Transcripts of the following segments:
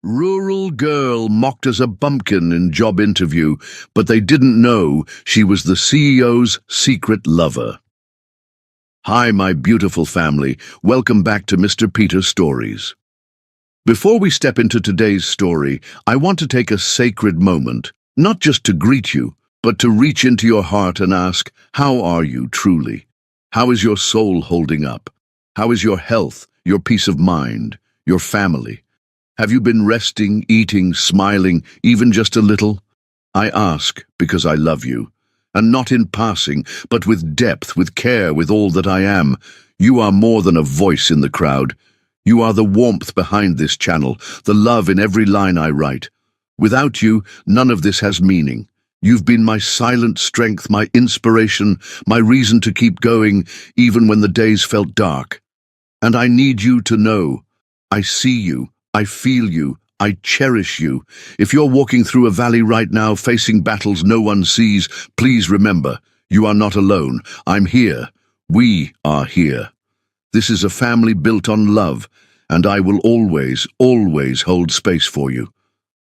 Rural girl mocked as a bumpkin in job interview, but they didn't know she was the CEO's secret lover. Hi, my beautiful family. Welcome back to Mr. Peter Stories. Before we step into today's story, I want to take a sacred moment, not just to greet you, but to reach into your heart and ask, how are you truly? How is your soul holding up? How is your health, your peace of mind, your family? Have you been resting, eating, smiling, even just a little? I ask because I love you, and not in passing, but with depth, with care, with all that I am. You are more than a voice in the crowd. You are the warmth behind this channel, the love in every line I write. Without you, none of this has meaning. You've been my silent strength, my inspiration, my reason to keep going, even when the days felt dark. And I need you to know, I see you. I feel you. I cherish you. If you're walking through a valley right now, facing battles no one sees, please remember, you are not alone. I'm here. We are here. This is a family built on love, and I will always, always hold space for you.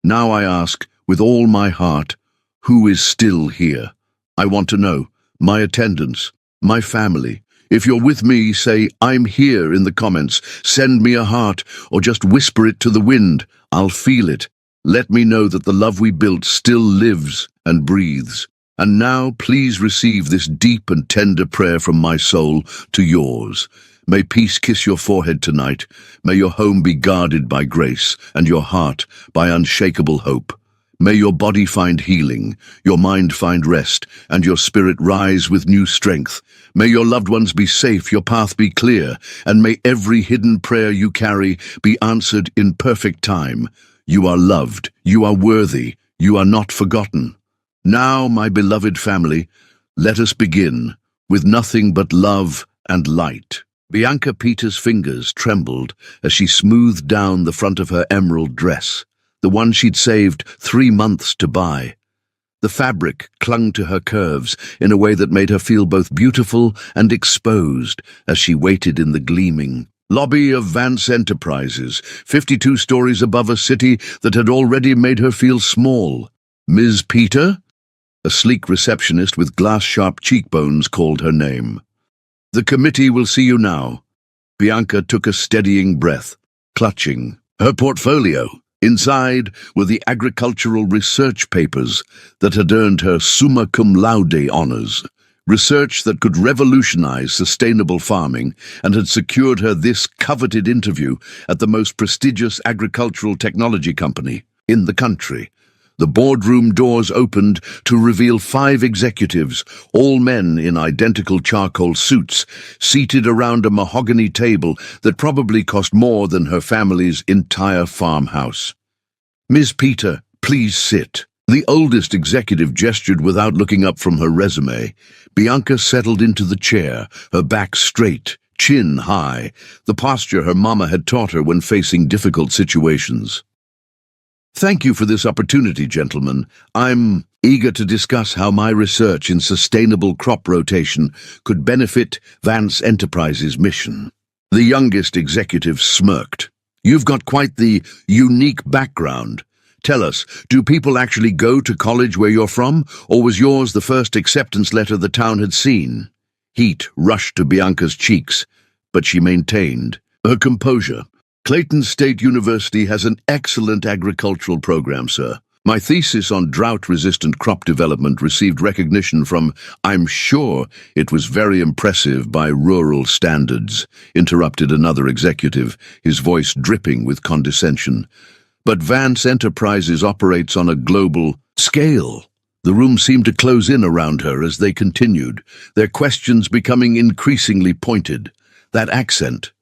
Now I ask, with all my heart, who is still here? I want to know, my attendants, my family. If you're with me, say, I'm here in the comments. Send me a heart, or just whisper it to the wind. I'll feel it. Let me know that the love we built still lives and breathes. And now, please receive this deep and tender prayer from my soul to yours. May peace kiss your forehead tonight. May your home be guarded by grace, and your heart by unshakable hope. May your body find healing, your mind find rest, and your spirit rise with new strength. May your loved ones be safe, your path be clear, and may every hidden prayer you carry be answered in perfect time. You are loved, you are worthy, you are not forgotten. Now, my beloved family, let us begin with nothing but love and light. Bianca Peter's fingers trembled as she smoothed down the front of her emerald dress, the one she'd saved 3 months to buy. The fabric clung to her curves in a way that made her feel both beautiful and exposed as she waited in the gleaming lobby of Vance Enterprises, 52 stories above a city that had already made her feel small. Ms. Peter? A sleek receptionist with glass-sharp cheekbones called her name. The committee will see you now. Bianca took a steadying breath, clutching her portfolio. Inside were the agricultural research papers that had earned her summa cum laude honors, research that could revolutionize sustainable farming and had secured her this coveted interview at the most prestigious agricultural technology company in the country. The boardroom doors opened to reveal 5 executives, all men in identical charcoal suits, seated around a mahogany table that probably cost more than her family's entire farmhouse. Ms. Peter, please sit. The oldest executive gestured without looking up from her resume. Bianca settled into the chair, her back straight, chin high, the posture her mama had taught her when facing difficult situations. Thank you for this opportunity, gentlemen. I'm eager to discuss how my research in sustainable crop rotation could benefit Vance Enterprises' mission. The youngest executive smirked. You've got quite the unique background. Tell us, do people actually go to college where you're from, or was yours the first acceptance letter the town had seen? Heat rushed to Bianca's cheeks, but she maintained her composure. Clayton State University has an excellent agricultural program, sir. My thesis on drought-resistant crop development received recognition from, I'm sure it was very impressive by rural standards, interrupted another executive, his voice dripping with condescension. But Vance Enterprises operates on a global scale. The room seemed to close in around her as they continued, their questions becoming increasingly pointed. That accent,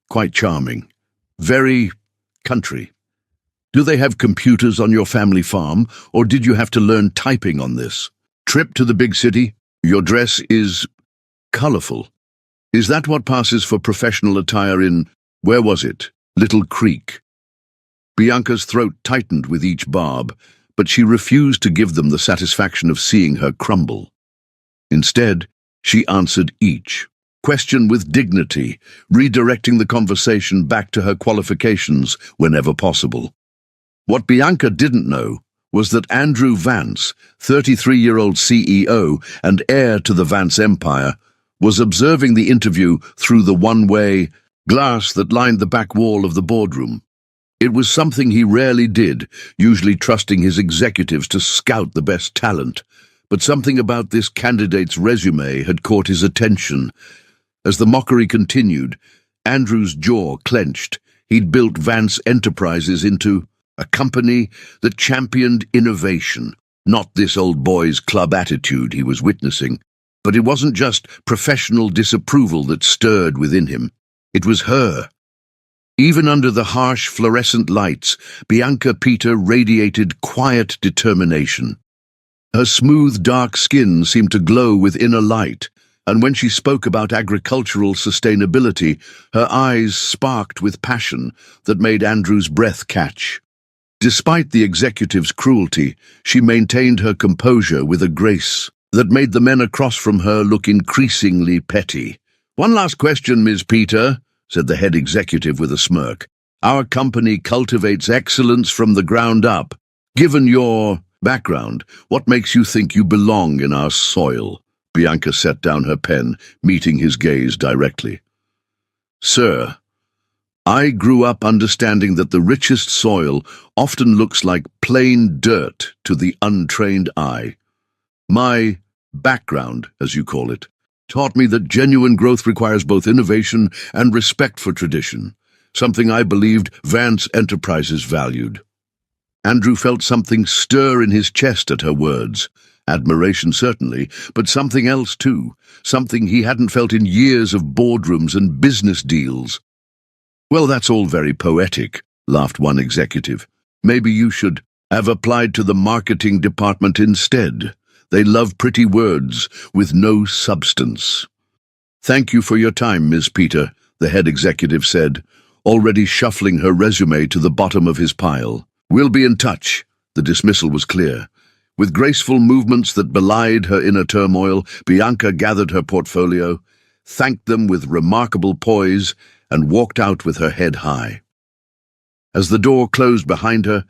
quite charming. Very country. Do they have computers on your family farm, or did you have to learn typing on this? Trip to the big city? Your dress is colorful. Is that what passes for professional attire in, where was it? Little Creek. Bianca's throat tightened with each barb, but she refused to give them the satisfaction of seeing her crumble. Instead, she answered each question with dignity, redirecting the conversation back to her qualifications whenever possible. What Bianca didn't know was that Andrew Vance, 33-year-old CEO and heir to the Vance empire, was observing the interview through the one-way glass that lined the back wall of the boardroom. It was something he rarely did, usually trusting his executives to scout the best talent. But something about this candidate's resume had caught his attention. As the mockery continued, Andrew's jaw clenched. He'd built Vance Enterprises into a company that championed innovation, not this old boys club attitude he was witnessing. But it wasn't just professional disapproval that stirred within him. It was her. Even under the harsh fluorescent lights, Bianca Peter radiated quiet determination. Her smooth, dark skin seemed to glow with inner light, and when she spoke about agricultural sustainability, her eyes sparked with passion that made Andrew's breath catch. Despite the executive's cruelty, she maintained her composure with a grace that made the men across from her look increasingly petty. "One last question, Ms. Peter," said the head executive with a smirk. "Our company cultivates excellence from the ground up. Given your background, what makes you think you belong in our soil?" Bianca set down her pen, meeting his gaze directly. "Sir, I grew up understanding that the richest soil often looks like plain dirt to the untrained eye. My background, as you call it, taught me that genuine growth requires both innovation and respect for tradition, something I believed Vance Enterprises valued." Andrew felt something stir in his chest at her words. Admiration certainly, but something else too, something he hadn't felt in years of boardrooms and business deals. "Well, that's all very poetic," laughed one executive. "Maybe you should have applied to the marketing department instead. They love pretty words with no substance." "Thank you for your time, Ms. Peter," the head executive said, already shuffling her resume to the bottom of his pile. "We'll be in touch." The dismissal was clear. With graceful movements that belied her inner turmoil, Bianca gathered her portfolio, thanked them with remarkable poise, and walked out with her head high. As the door closed behind her,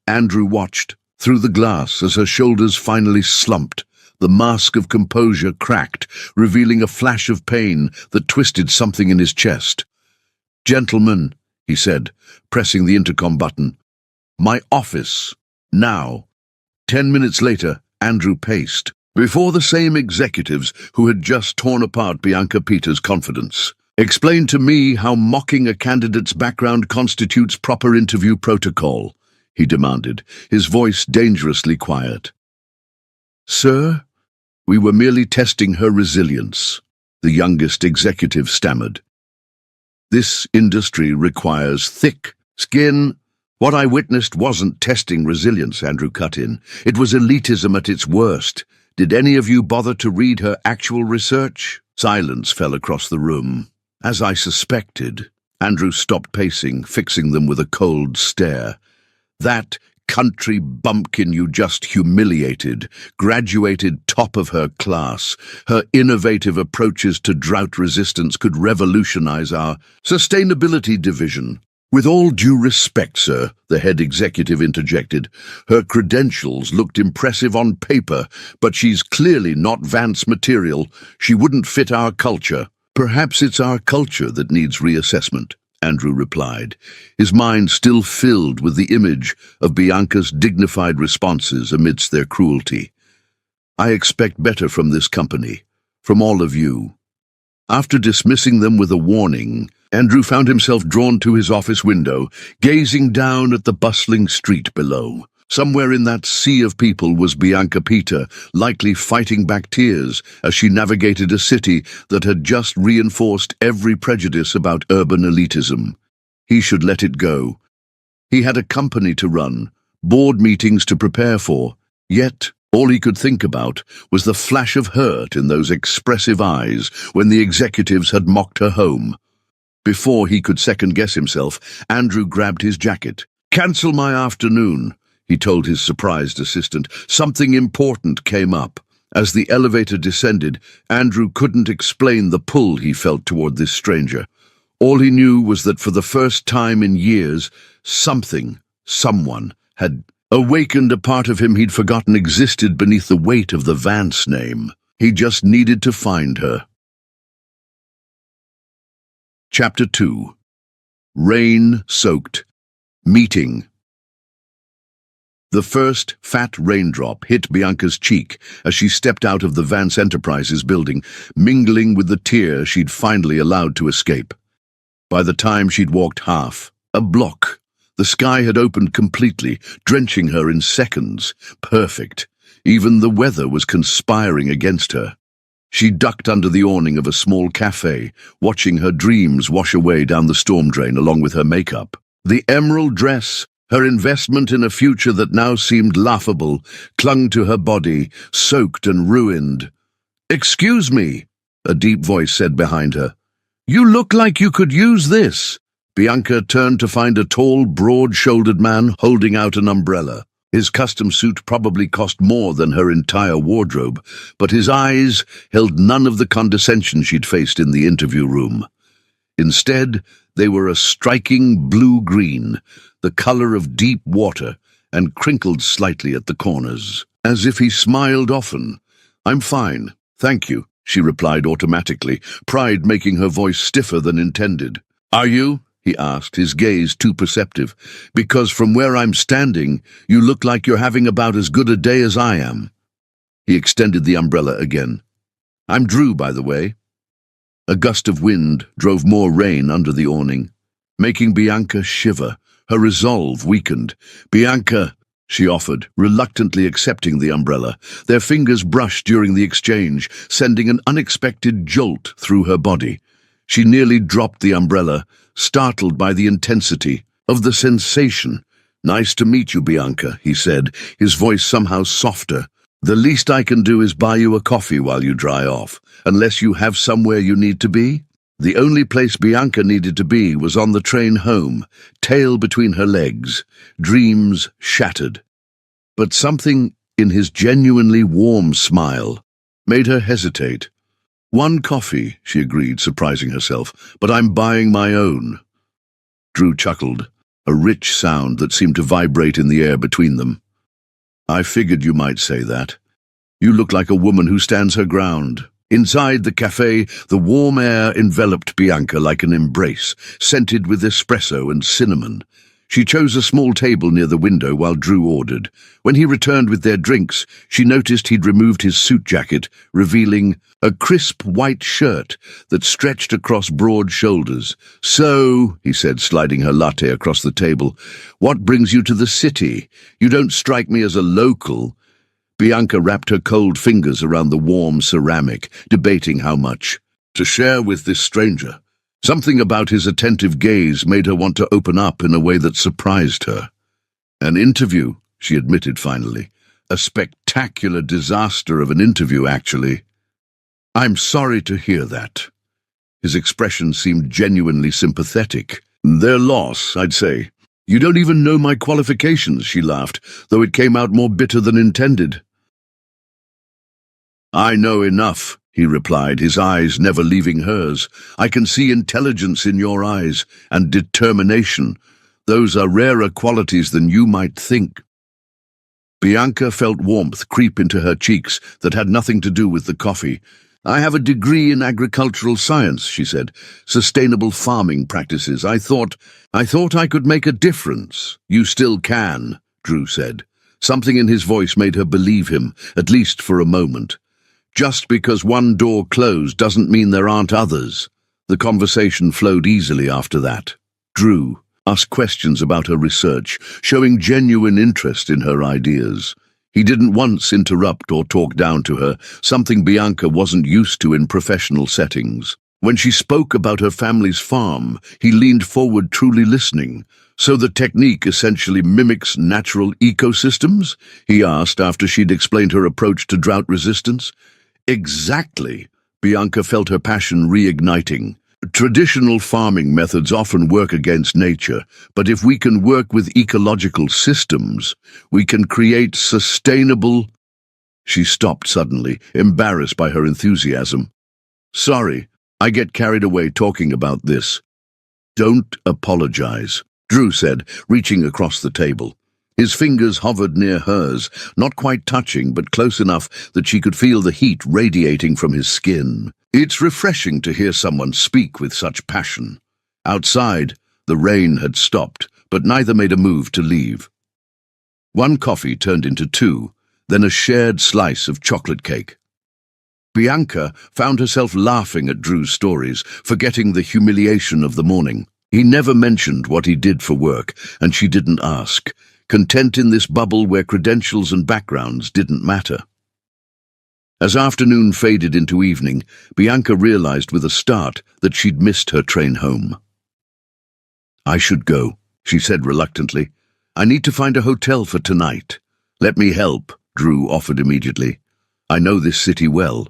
Andrew watched through the glass as her shoulders finally slumped. The mask of composure cracked, revealing a flash of pain that twisted something in his chest. "Gentlemen," he said, pressing the intercom button. "My office, now." 10 minutes later, Andrew paced before the same executives who had just torn apart Bianca Peter's confidence. "Explain to me how mocking a candidate's background constitutes proper interview protocol," he demanded, his voice dangerously quiet. "Sir, we were merely testing her resilience," the youngest executive stammered. "This industry requires thick skin." "What I witnessed wasn't testing resilience," Andrew cut in. "It was elitism at its worst. Did any of you bother to read her actual research?" Silence fell across the room. "As I suspected." Andrew stopped pacing, fixing them with a cold stare. "That country bumpkin you just humiliated, graduated top of her class. Her innovative approaches to drought resistance could revolutionize our sustainability division." "With all due respect, sir," the head executive interjected, "her credentials looked impressive on paper, but she's clearly not Vance material. She wouldn't fit our culture." "Perhaps it's our culture that needs reassessment," Andrew replied, his mind still filled with the image of Bianca's dignified responses amidst their cruelty. "I expect better from this company, from all of you." After dismissing them with a warning, Andrew found himself drawn to his office window, gazing down at the bustling street below. Somewhere in that sea of people was Bianca Peter, likely fighting back tears as she navigated a city that had just reinforced every prejudice about urban elitism. He should let it go. He had a company to run, board meetings to prepare for, yet all he could think about was the flash of hurt in those expressive eyes when the executives had mocked her home. Before he could second-guess himself, Andrew grabbed his jacket. "Cancel my afternoon," he told his surprised assistant. "Something important came up." As the elevator descended, Andrew couldn't explain the pull he felt toward this stranger. All he knew was that for the first time in years, someone had awakened a part of him he'd forgotten existed beneath the weight of the Vance name. He just needed to find her. Chapter 2. Rain-soaked meeting. The first fat raindrop hit Bianca's cheek as she stepped out of the Vance Enterprises building, mingling with the tear she'd finally allowed to escape. By the time she'd walked half a block, the sky had opened completely, drenching her in seconds. Perfect. Even the weather was conspiring against her. She ducked under the awning of a small cafe, watching her dreams wash away down the storm drain along with her makeup. The emerald dress, her investment in a future that now seemed laughable, clung to her body, soaked and ruined. "Excuse me," a deep voice said behind her. "You look like you could use this." Bianca turned to find a tall, broad-shouldered man holding out an umbrella. His custom suit probably cost more than her entire wardrobe, but his eyes held none of the condescension she'd faced in the interview room. Instead, they were a striking blue-green, the color of deep water, and crinkled slightly at the corners, as if he smiled often. "I'm fine, thank you," she replied automatically, pride making her voice stiffer than intended. "Are you?" he asked, his gaze too perceptive. "Because from where I'm standing, you look like you're having about as good a day as I am." He extended the umbrella again. "I'm Drew, by the way." A gust of wind drove more rain under the awning, making Bianca shiver. Her resolve weakened. "Bianca," she offered, reluctantly accepting the umbrella. Their fingers brushed during the exchange, sending an unexpected jolt through her body. She nearly dropped the umbrella, startled by the intensity of the sensation. "Nice to meet you, Bianca," he said, his voice somehow softer. "The least I can do is buy you a coffee while you dry off, unless you have somewhere you need to be." The only place Bianca needed to be was on the train home, tail between her legs, dreams shattered. But something in his genuinely warm smile made her hesitate. "One coffee," she agreed, surprising herself, "but I'm buying my own." Drew chuckled, a rich sound that seemed to vibrate in the air between them. "I figured you might say that. You look like a woman who stands her ground." Inside the cafe, the warm air enveloped Bianca like an embrace, scented with espresso and cinnamon. She chose a small table near the window while Drew ordered. When he returned with their drinks, she noticed he'd removed his suit jacket, revealing a crisp white shirt that stretched across broad shoulders. "So," he said, sliding her latte across the table, "what brings you to the city? You don't strike me as a local." Bianca wrapped her cold fingers around the warm ceramic, debating how much to share with this stranger. Something about his attentive gaze made her want to open up in a way that surprised her. "An interview," she admitted finally. "A spectacular disaster of an interview, actually." "I'm sorry to hear that." His expression seemed genuinely sympathetic. "Their loss, I'd say. You don't even know my qualifications," she laughed, though it came out more bitter than intended. "I know enough," he replied, his eyes never leaving hers. "I can see intelligence in your eyes, and determination. Those are rarer qualities than you might think." Bianca felt warmth creep into her cheeks that had nothing to do with the coffee. "I have a degree in agricultural science," she said. "Sustainable farming practices. I thought I could make a difference." "You still can," Drew said. Something in his voice made her believe him, at least for a moment. "Just because one door closed doesn't mean there aren't others." The conversation flowed easily after that. Drew asked questions about her research, showing genuine interest in her ideas. He didn't once interrupt or talk down to her, something Bianca wasn't used to in professional settings. When she spoke about her family's farm, he leaned forward, truly listening. "So the technique essentially mimics natural ecosystems?" he asked after she'd explained her approach to drought resistance. "Exactly." Bianca felt her passion reigniting. "Traditional farming methods often work against nature, but if we can work with ecological systems, we can create sustainable—" She stopped suddenly, embarrassed by her enthusiasm. "Sorry, I get carried away talking about this." "Don't apologize," Drew said, reaching across the table. His fingers hovered near hers, not quite touching, but close enough that she could feel the heat radiating from his skin. It's refreshing to hear someone speak with such passion. Outside, the rain had stopped, but neither made a move to leave. One coffee turned into two, then a shared slice of chocolate cake. Bianca found herself laughing at Drew's stories, forgetting the humiliation of the morning. He never mentioned what he did for work, and she didn't ask, content in this bubble where credentials and backgrounds didn't matter. As afternoon faded into evening, Bianca realized with a start that she'd missed her train home. "I should go," she said reluctantly. "I need to find a hotel for tonight." "Let me help," Drew offered immediately. "I know this city well."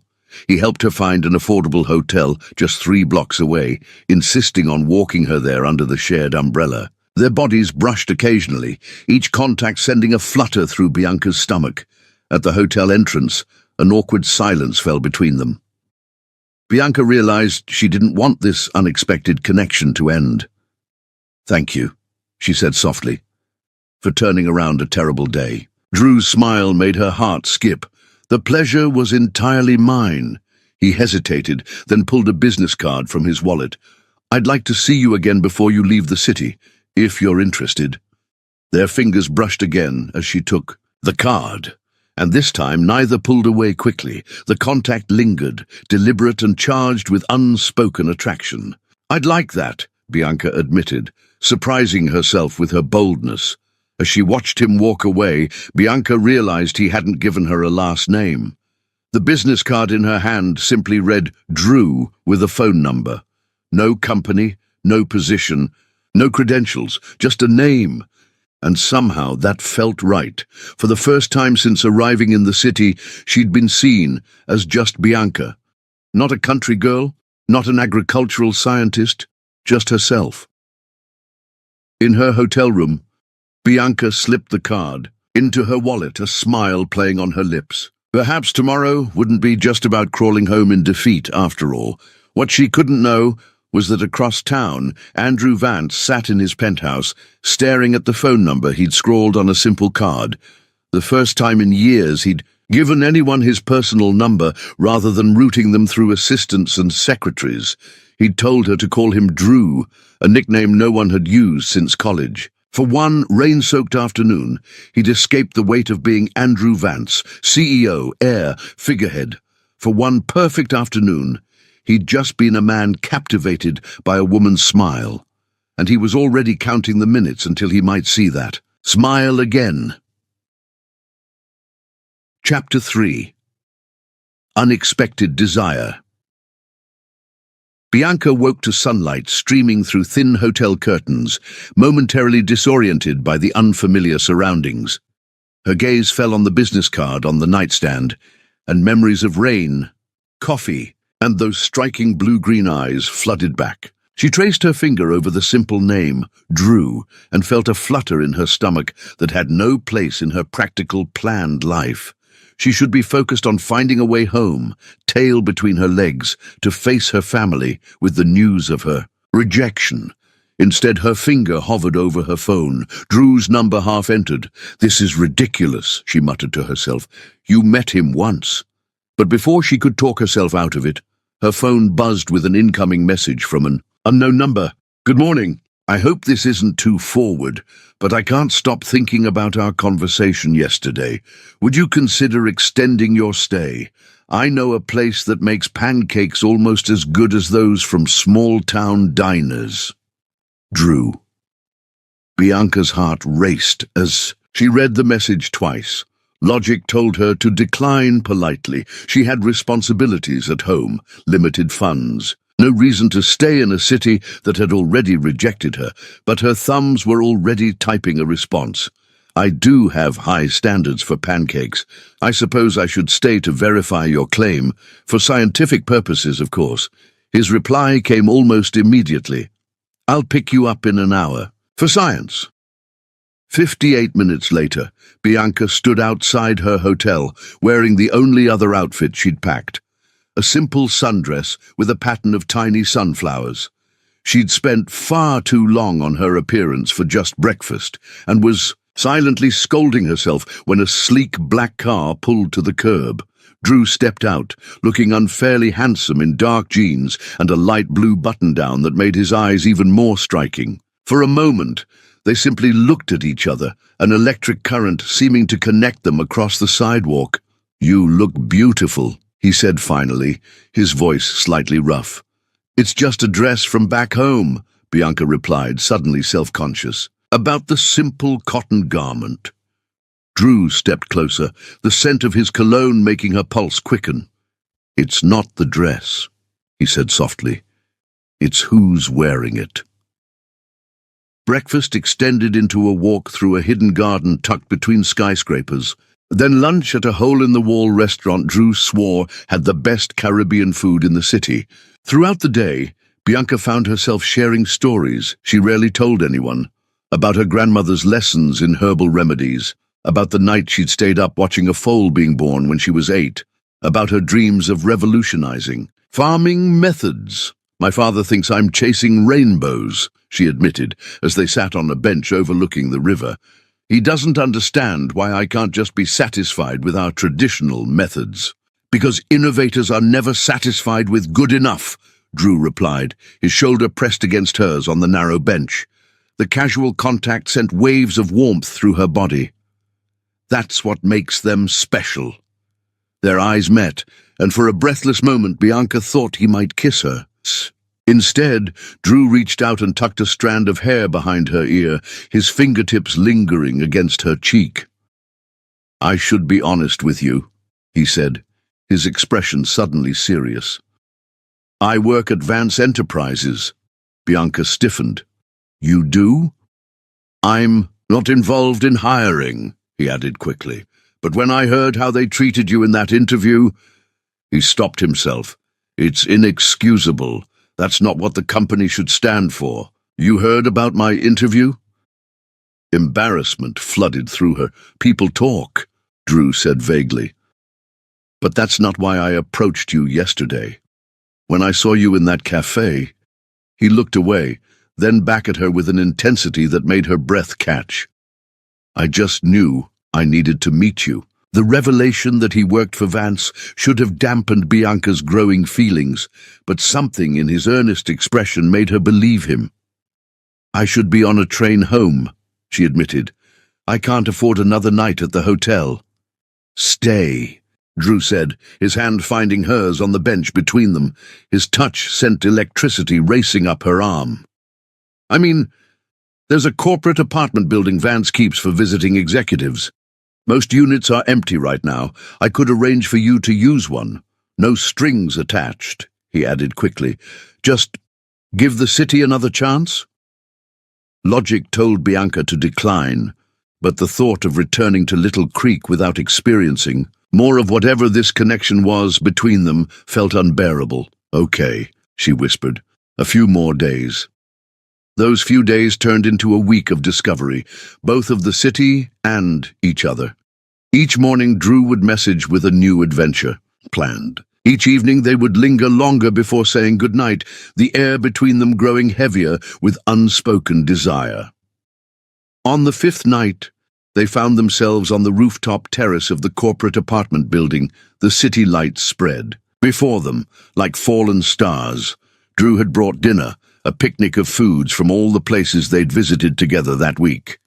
He helped her find an affordable hotel just 3 blocks away, insisting on walking her there under the shared umbrella. Their bodies brushed occasionally, each contact sending a flutter through Bianca's stomach. At the hotel entrance, an awkward silence fell between them. Bianca realized she didn't want this unexpected connection to end. "Thank you," she said softly, "for turning around a terrible day." Drew's smile made her heart skip. The pleasure was entirely mine. He hesitated, then pulled a business card from his wallet. "I'd like to see you again before you leave the city, if you're interested." Their fingers brushed again as she took the card, and this time neither pulled away quickly. The contact lingered, deliberate and charged with unspoken attraction. "I'd like that," Bianca admitted, surprising herself with her boldness. As she watched him walk away, Bianca realized he hadn't given her a last name. The business card in her hand simply read Drew with a phone number. No company, no position, no credentials, just a name. And somehow that felt right. For the first time since arriving in the city, she'd been seen as just Bianca. Not a country girl, not an agricultural scientist, just herself. In her hotel room, Bianca slipped the card into her wallet, a smile playing on her lips. Perhaps tomorrow wouldn't be just about crawling home in defeat after all. What she couldn't know was that across town, Andrew Vance sat in his penthouse, staring at the phone number he'd scrawled on a simple card. The first time in years he'd given anyone his personal number rather than routing them through assistants and secretaries. He'd told her to call him Drew, a nickname no one had used since college. For one rain-soaked afternoon, he'd escaped the weight of being Andrew Vance, CEO, heir, figurehead. For one perfect afternoon, he'd just been a man captivated by a woman's smile, and he was already counting the minutes until he might see that smile again. Chapter 3. Unexpected Desire. Bianca woke to sunlight streaming through thin hotel curtains, momentarily disoriented by the unfamiliar surroundings. Her gaze fell on the business card on the nightstand, and memories of rain, coffee, and those striking blue-green eyes flooded back. She traced her finger over the simple name, Drew, and felt a flutter in her stomach that had no place in her practical, planned life. She should be focused on finding a way home, tail between her legs, to face her family with the news of her rejection. Instead, her finger hovered over her phone. Drew's number half entered. "This is ridiculous," she muttered to herself. "You met him once." But before she could talk herself out of it, her phone buzzed with an incoming message from an unknown number. "Good morning. I hope this isn't too forward, but I can't stop thinking about our conversation yesterday. Would you consider extending your stay? I know a place that makes pancakes almost as good as those from small-town diners. Drew." Bianca's heart raced as she read the message twice. Logic told her to decline politely. She had responsibilities at home, limited funds. No reason to stay in a city that had already rejected her, but her thumbs were already typing a response. "I do have high standards for pancakes. I suppose I should stay to verify your claim, for scientific purposes, of course." His reply came almost immediately. "I'll pick you up in an hour. For science." 58 minutes later, Bianca stood outside her hotel, wearing the only other outfit she'd packed. A simple sundress with a pattern of tiny sunflowers. She'd spent far too long on her appearance for just breakfast, and was silently scolding herself when a sleek black car pulled to the curb. Drew stepped out, looking unfairly handsome in dark jeans and a light blue button-down that made his eyes even more striking. For a moment, they simply looked at each other, an electric current seeming to connect them across the sidewalk. "You look beautiful," he said finally, his voice slightly rough. "It's just a dress from back home," Bianca replied, suddenly self-conscious. "About the simple cotton garment." Drew stepped closer, the scent of his cologne making her pulse quicken. "It's not the dress," he said softly. "It's who's wearing it." Breakfast extended into a walk through a hidden garden tucked between skyscrapers. Then lunch at a hole-in-the-wall restaurant Drew swore had the best Caribbean food in the city. Throughout the day, Bianca found herself sharing stories she rarely told anyone, about her grandmother's lessons in herbal remedies, about the night she'd stayed up watching a foal being born when she was 8, about her dreams of revolutionizing farming methods. "My father thinks I'm chasing rainbows," she admitted as they sat on a bench overlooking the river. "He doesn't understand why I can't just be satisfied with our traditional methods." "Because innovators are never satisfied with good enough," Drew replied, his shoulder pressed against hers on the narrow bench. The casual contact sent waves of warmth through her body. "That's what makes them special." Their eyes met, and for a breathless moment Bianca thought he might kiss her. Instead, Drew reached out and tucked a strand of hair behind her ear, his fingertips lingering against her cheek. "I should be honest with you," he said, his expression suddenly serious. "I work at Vance Enterprises." Bianca stiffened. "You do?" "I'm not involved in hiring," he added quickly. "But when I heard how they treated you in that interview—" He stopped himself. "It's inexcusable. That's not what the company should stand for. You heard about my interview?" Embarrassment flooded through her. "People talk," Drew said vaguely. "But that's not why I approached you yesterday. When I saw you in that cafe—" He looked away, then back at her with an intensity that made her breath catch. "I just knew I needed to meet you." The revelation that he worked for Vance should have dampened Bianca's growing feelings, but something in his earnest expression made her believe him. "I should be on a train home," she admitted. "I can't afford another night at the hotel." "Stay," Drew said, his hand finding hers on the bench between them. His touch sent electricity racing up her arm. "I mean, there's a corporate apartment building Vance keeps for visiting executives. Most units are empty right now. I could arrange for you to use one. No strings attached," he added quickly. "Just give the city another chance?" Logic told Bianca to decline, but the thought of returning to Little Creek without experiencing more of whatever this connection was between them felt unbearable. "Okay," she whispered. "A few more days." Those few days turned into a week of discovery, both of the city and each other. Each morning Drew would message with a new adventure planned. Each evening they would linger longer before saying goodnight, the air between them growing heavier with unspoken desire. On the 5th night, they found themselves on the rooftop terrace of the corporate apartment building. The city lights spread. Before them, like fallen stars, Drew had brought dinner, a picnic of foods from all the places they'd visited together that week.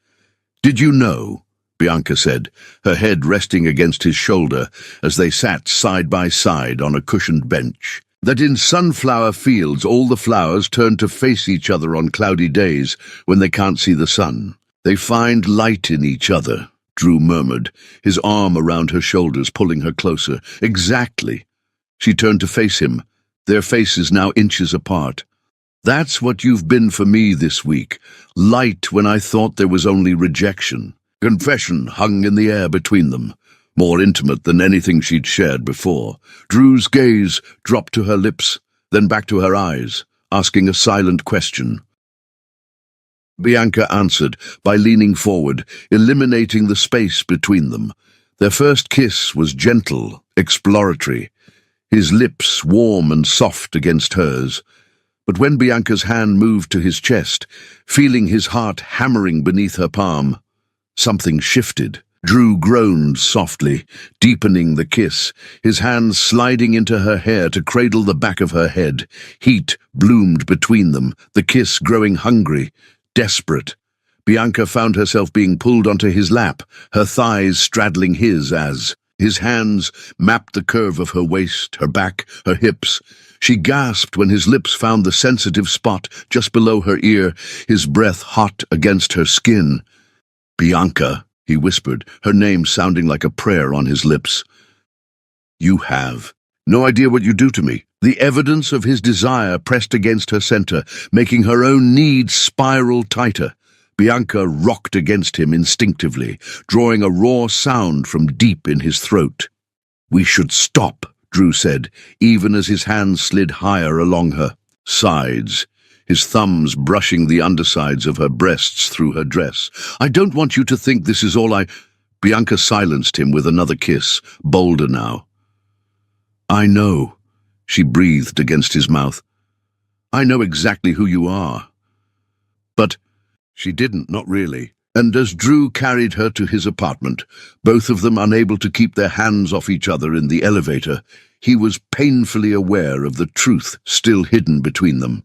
"Did you know," Bianca said, her head resting against his shoulder as they sat side by side on a cushioned bench, "that in sunflower fields all the flowers turn to face each other on cloudy days when they can't see the sun? They find light in each other," Drew murmured, his arm around her shoulders pulling her closer. "Exactly." She turned to face him, their faces now inches apart. "That's what you've been for me this week. Light when I thought there was only rejection." Confession hung in the air between them, more intimate than anything she'd shared before. Drew's gaze dropped to her lips, then back to her eyes, asking a silent question. Bianca answered by leaning forward, eliminating the space between them. Their first kiss was gentle, exploratory, his lips warm and soft against hers. But when Bianca's hand moved to his chest, feeling his heart hammering beneath her palm, Something shifted. Drew groaned softly, deepening the kiss, his hands sliding into her hair to cradle the back of her head. Heat bloomed between them, the kiss growing hungry, desperate. Bianca found herself being pulled onto his lap, her thighs straddling his as his hands mapped the curve of her waist, her back, her hips. She gasped when his lips found the sensitive spot just below her ear, his breath hot against her skin. "Bianca," he whispered, her name sounding like a prayer on his lips. "You have no idea what you do to me." The evidence of his desire pressed against her center, making her own needs spiral tighter. Bianca rocked against him instinctively, drawing a raw sound from deep in his throat. "We should stop," Drew said, even as his hands slid higher along her sides, his thumbs brushing the undersides of her breasts through her dress. "I don't want you to think this is all I—" Bianca silenced him with another kiss, bolder now. "I know," she breathed against his mouth. "I know exactly who you are." But she didn't, not really. And as Drew carried her to his apartment, both of them unable to keep their hands off each other in the elevator, he was painfully aware of the truth still hidden between them.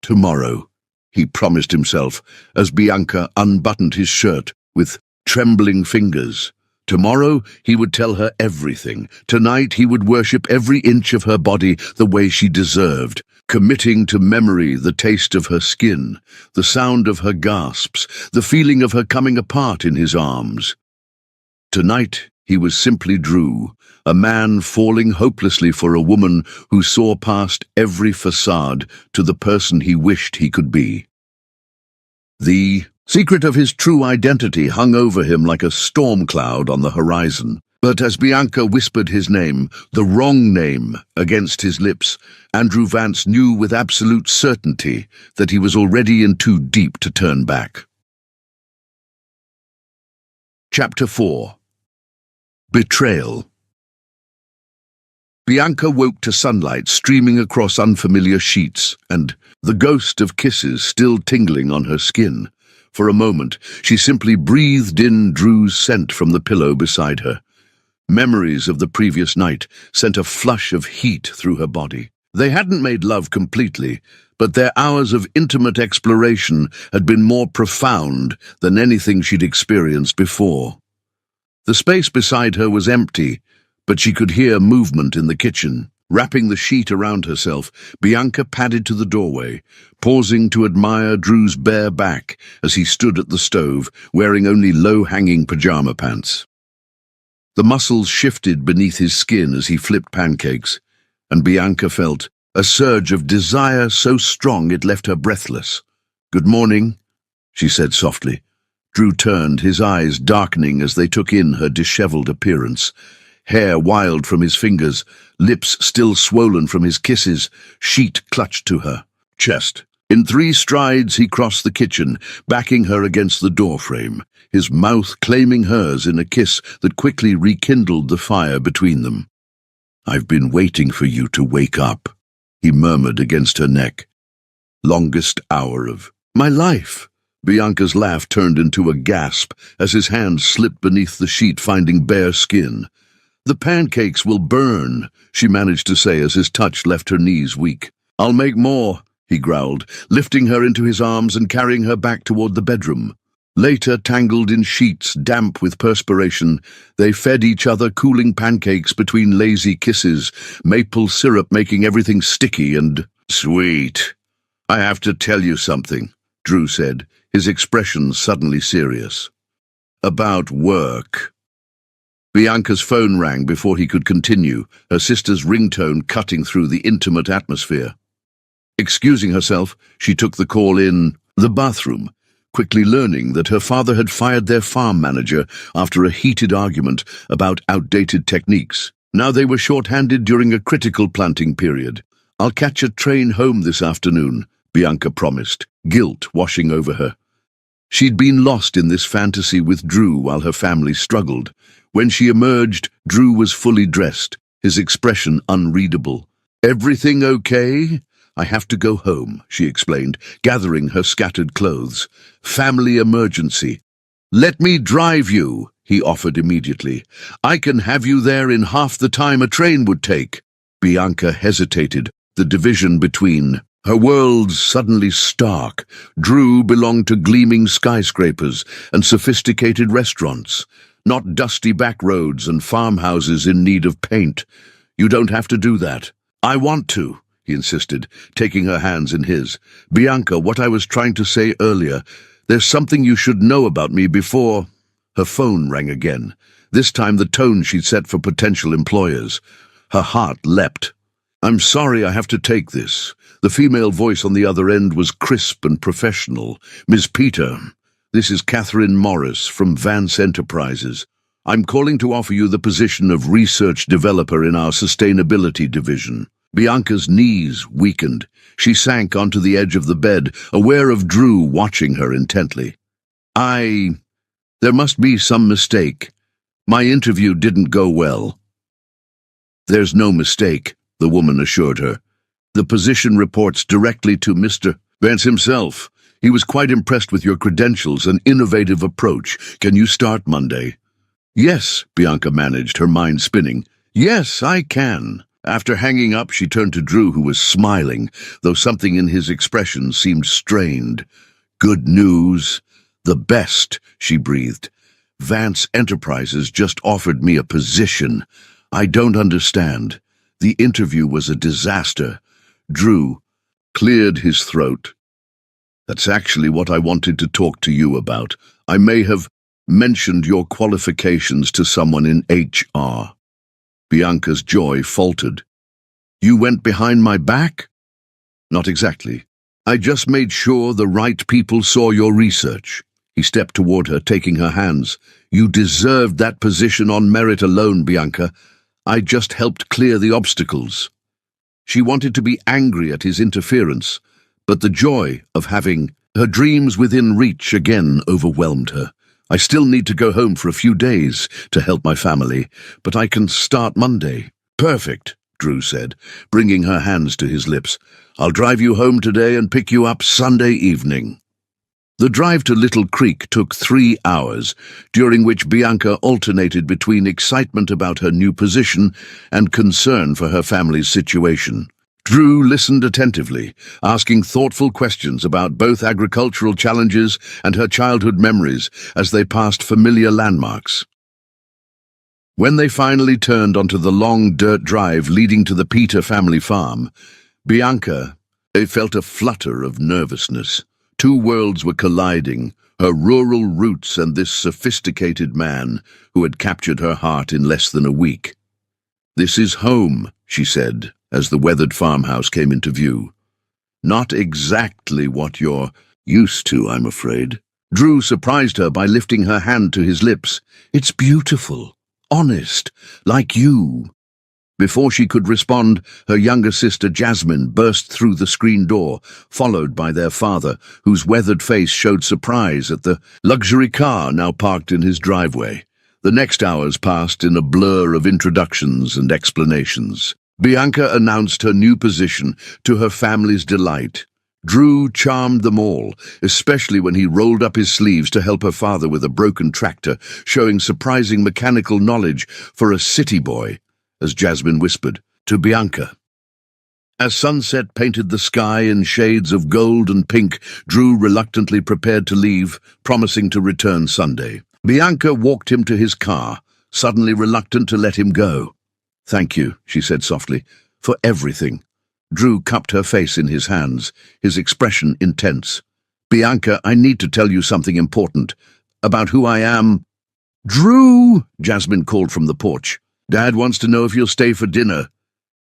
"Tomorrow," he promised himself, as Bianca unbuttoned his shirt with trembling fingers. Tomorrow he would tell her everything. Tonight he would worship every inch of her body the way she deserved, committing to memory the taste of her skin, the sound of her gasps, the feeling of her coming apart in his arms. Tonight he was simply Drew, a man falling hopelessly for a woman who saw past every facade to the person he wished he could be. The secret of his true identity hung over him like a storm cloud on the horizon. But as Bianca whispered his name, the wrong name, against his lips, Andrew Vance knew with absolute certainty that he was already in too deep to turn back. Chapter 4. Betrayal. Bianca woke to sunlight streaming across unfamiliar sheets, and the ghost of kisses still tingling on her skin. For a moment, she simply breathed in Drew's scent from the pillow beside her. Memories of the previous night sent a flush of heat through her body. They hadn't made love completely, but their hours of intimate exploration had been more profound than anything she'd experienced before. The space beside her was empty, but she could hear movement in the kitchen. Wrapping the sheet around herself, Bianca padded to the doorway, pausing to admire Drew's bare back as he stood at the stove, wearing only low-hanging pajama pants. The muscles shifted beneath his skin as he flipped pancakes, and Bianca felt a surge of desire so strong it left her breathless. "Good morning," she said softly. Drew turned, his eyes darkening as they took in her disheveled appearance. Hair wild from his fingers, lips still swollen from his kisses, sheet clutched to her chest. In 3 strides he crossed the kitchen, backing her against the doorframe, his mouth claiming hers in a kiss that quickly rekindled the fire between them. "I've been waiting for you to wake up," he murmured against her neck. "Longest hour of my life." Bianca's laugh turned into a gasp as his hand slipped beneath the sheet, finding bare skin. "The pancakes will burn," she managed to say as his touch left her knees weak. "I'll make more," he growled, lifting her into his arms and carrying her back toward the bedroom. Later, tangled in sheets, damp with perspiration, they fed each other cooling pancakes between lazy kisses, maple syrup making everything sticky and sweet. "I have to tell you something," Drew said, his expression suddenly serious. "About work." Bianca's phone rang before he could continue, her sister's ringtone cutting through the intimate atmosphere. Excusing herself, she took the call in the bathroom, quickly learning that her father had fired their farm manager after a heated argument about outdated techniques. Now they were short-handed during a critical planting period. "I'll catch a train home this afternoon," Bianca promised, guilt washing over her. She'd been lost in this fantasy with Drew while her family struggled. When she emerged, Drew was fully dressed, his expression unreadable. "Everything okay?" "I have to go home," she explained, gathering her scattered clothes. "Family emergency." "Let me drive you," he offered immediately. "I can have you there in half the time a train would take." Bianca hesitated, the division between her worlds suddenly stark. Drew belonged to gleaming skyscrapers and sophisticated restaurants, not dusty back roads and farmhouses in need of paint. "You don't have to do that." "I want to," he insisted, taking her hands in his. "Bianca, what I was trying to say earlier, there's something you should know about me before—" Her phone rang again, this time the tone she'd set for potential employers. Her heart leapt. "I'm sorry I have to take this." The female voice on the other end was crisp and professional. "Ms. Peter, this is Catherine Morris from Vance Enterprises. I'm calling to offer you the position of research developer in our sustainability division." Bianca's knees weakened. She sank onto the edge of the bed, aware of Drew watching her intently. There must be some mistake. My interview didn't go well." "There's no mistake," the woman assured her. "The position reports directly to Mr. Vance himself. He was quite impressed with your credentials and innovative approach. Can you start Monday?" "Yes," Bianca managed, her mind spinning. "Yes, I can." After hanging up, she turned to Drew, who was smiling, though something in his expression seemed strained. "Good news. The best," she breathed. "Vance Enterprises just offered me a position. I don't understand. The interview was a disaster." Drew cleared his throat. "That's actually what I wanted to talk to you about. I may have mentioned your qualifications to someone in HR." Bianca's joy faltered. "You went behind my back?" "Not exactly. I just made sure the right people saw your research." He stepped toward her, taking her hands. "You deserved that position on merit alone, Bianca. I just helped clear the obstacles." She wanted to be angry at his interference, but the joy of having her dreams within reach again overwhelmed her. "I still need to go home for a few days to help my family, but I can start Monday." "Perfect," Drew said, bringing her hands to his lips. "I'll drive you home today and pick you up Sunday evening." The drive to Little Creek took 3 hours, during which Bianca alternated between excitement about her new position and concern for her family's situation. Drew listened attentively, asking thoughtful questions about both agricultural challenges and her childhood memories as they passed familiar landmarks. When they finally turned onto the long dirt drive leading to the Peter family farm, Bianca felt a flutter of nervousness. Two worlds were colliding, her rural roots and this sophisticated man who had captured her heart in less than a week. "This is home," she said, as the weathered farmhouse came into view. "Not exactly what you're used to, I'm afraid." Drew surprised her by lifting her hand to his lips. "It's beautiful, honest, like you." Before she could respond, her younger sister Jasmine burst through the screen door, followed by their father, whose weathered face showed surprise at the luxury car now parked in his driveway. The next hours passed in a blur of introductions and explanations. Bianca announced her new position to her family's delight. Drew charmed them all, especially when he rolled up his sleeves to help her father with a broken tractor, showing surprising mechanical knowledge for a city boy, as Jasmine whispered to Bianca. As sunset painted the sky in shades of gold and pink, Drew reluctantly prepared to leave, promising to return Sunday. Bianca walked him to his car, suddenly reluctant to let him go. "Thank you," she said softly, "for everything." Drew cupped her face in his hands, his expression intense. "Bianca, I need to tell you something important about who I am." "Drew!" Jasmine called from the porch. "Dad wants to know if you'll stay for dinner."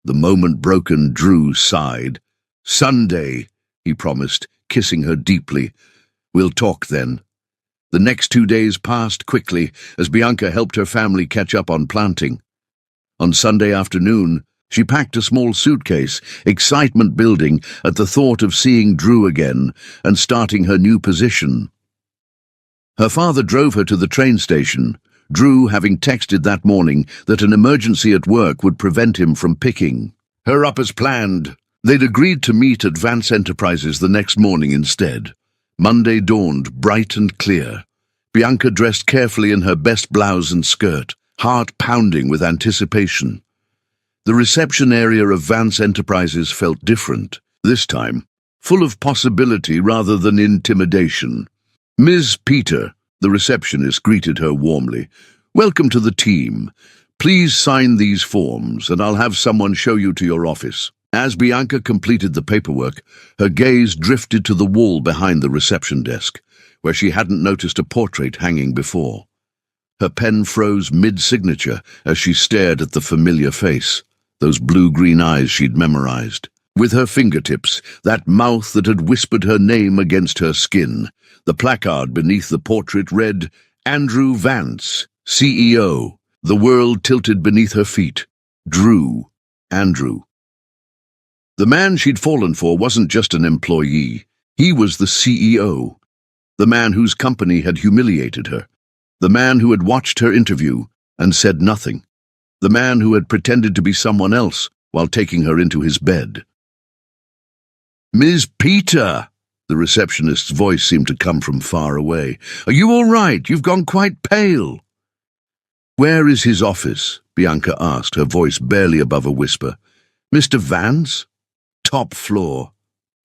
The moment broken, Drew sighed. "Sunday," he promised, kissing her deeply. "We'll talk then." The next 2 days passed quickly as Bianca helped her family catch up on planting. On Sunday afternoon, she packed a small suitcase, excitement building at the thought of seeing Drew again and starting her new position. Her father drove her to the train station, Drew having texted that morning that an emergency at work would prevent him from picking her up as planned. They'd agreed to meet at Vance Enterprises the next morning instead. Monday dawned bright and clear. Bianca dressed carefully in her best blouse and skirt, heart pounding with anticipation. The reception area of Vance Enterprises felt different, this time, full of possibility rather than intimidation. Ms. Peter, the receptionist, greeted her warmly. "Welcome to the team. Please sign these forms, and I'll have someone show you to your office." As Bianca completed the paperwork, her gaze drifted to the wall behind the reception desk, where she hadn't noticed a portrait hanging before. Her pen froze mid-signature as she stared at the familiar face, those blue-green eyes she'd memorized. With her fingertips, that mouth that had whispered her name against her skin, the placard beneath the portrait read, "Andrew Vance, CEO." The world tilted beneath her feet. Andrew. The man she'd fallen for wasn't just an employee. He was the CEO. The man whose company had humiliated her. The man who had watched her interview and said nothing. The man who had pretended to be someone else while taking her into his bed. "Ms. Peter!" The receptionist's voice seemed to come from far away. "Are you all right? You've gone quite pale." "Where is his office?" Bianca asked, her voice barely above a whisper. "Mr. Vance?" "Top floor.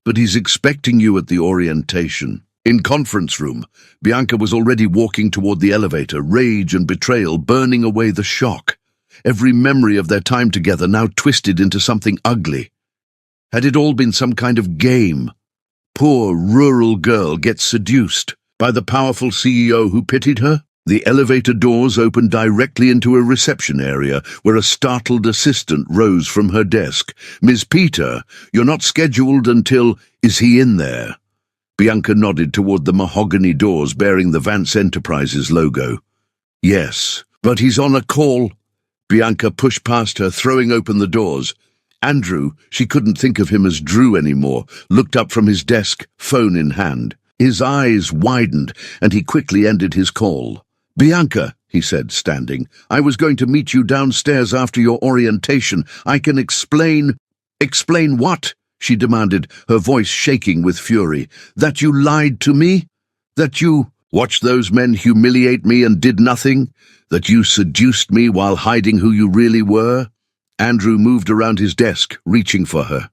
But he's expecting you at the orientation." In conference room, Bianca was already walking toward the elevator, rage and betrayal burning away the shock. Every memory of their time together now twisted into something ugly. Had it all been some kind of game? Poor rural girl gets seduced by the powerful CEO who pitied her? The elevator doors opened directly into a reception area where a startled assistant rose from her desk. "Ms. Peter, you're not scheduled until—" "Is he in there?" Bianca nodded toward the mahogany doors bearing the Vance Enterprises logo. "Yes, but he's on a call." Bianca pushed past her, throwing open the doors. Andrew, she couldn't think of him as Drew anymore, looked up from his desk, phone in hand. His eyes widened, and he quickly ended his call. "Bianca," he said, standing, "I was going to meet you downstairs after your orientation. I can explain—" "Explain what?" she demanded, her voice shaking with fury. "That you lied to me? That you watched those men humiliate me and did nothing? That you seduced me while hiding who you really were?" Andrew moved around his desk, reaching for her.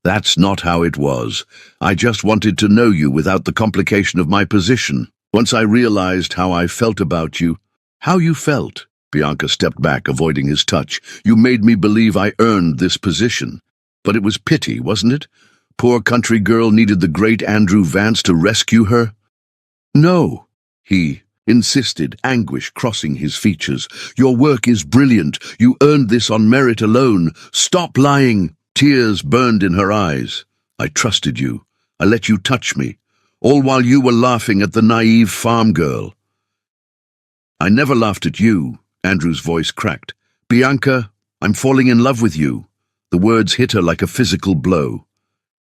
"That's not how it was. I just wanted to know you without the complication of my position. Once I realized how I felt about you—" "How you felt?" Bianca stepped back, avoiding his touch. "You made me believe I earned this position. But it was pity, wasn't it? Poor country girl needed the great Andrew Vance to rescue her." "No," he insisted, anguish crossing his features. "Your work is brilliant. You earned this on merit alone. Stop lying." Tears burned in her eyes. "I trusted you. I let you touch me, all while you were laughing at the naive farm girl." "I never laughed at you," Andrew's voice cracked. "Bianca, I'm falling in love with you." The words hit her like a physical blow.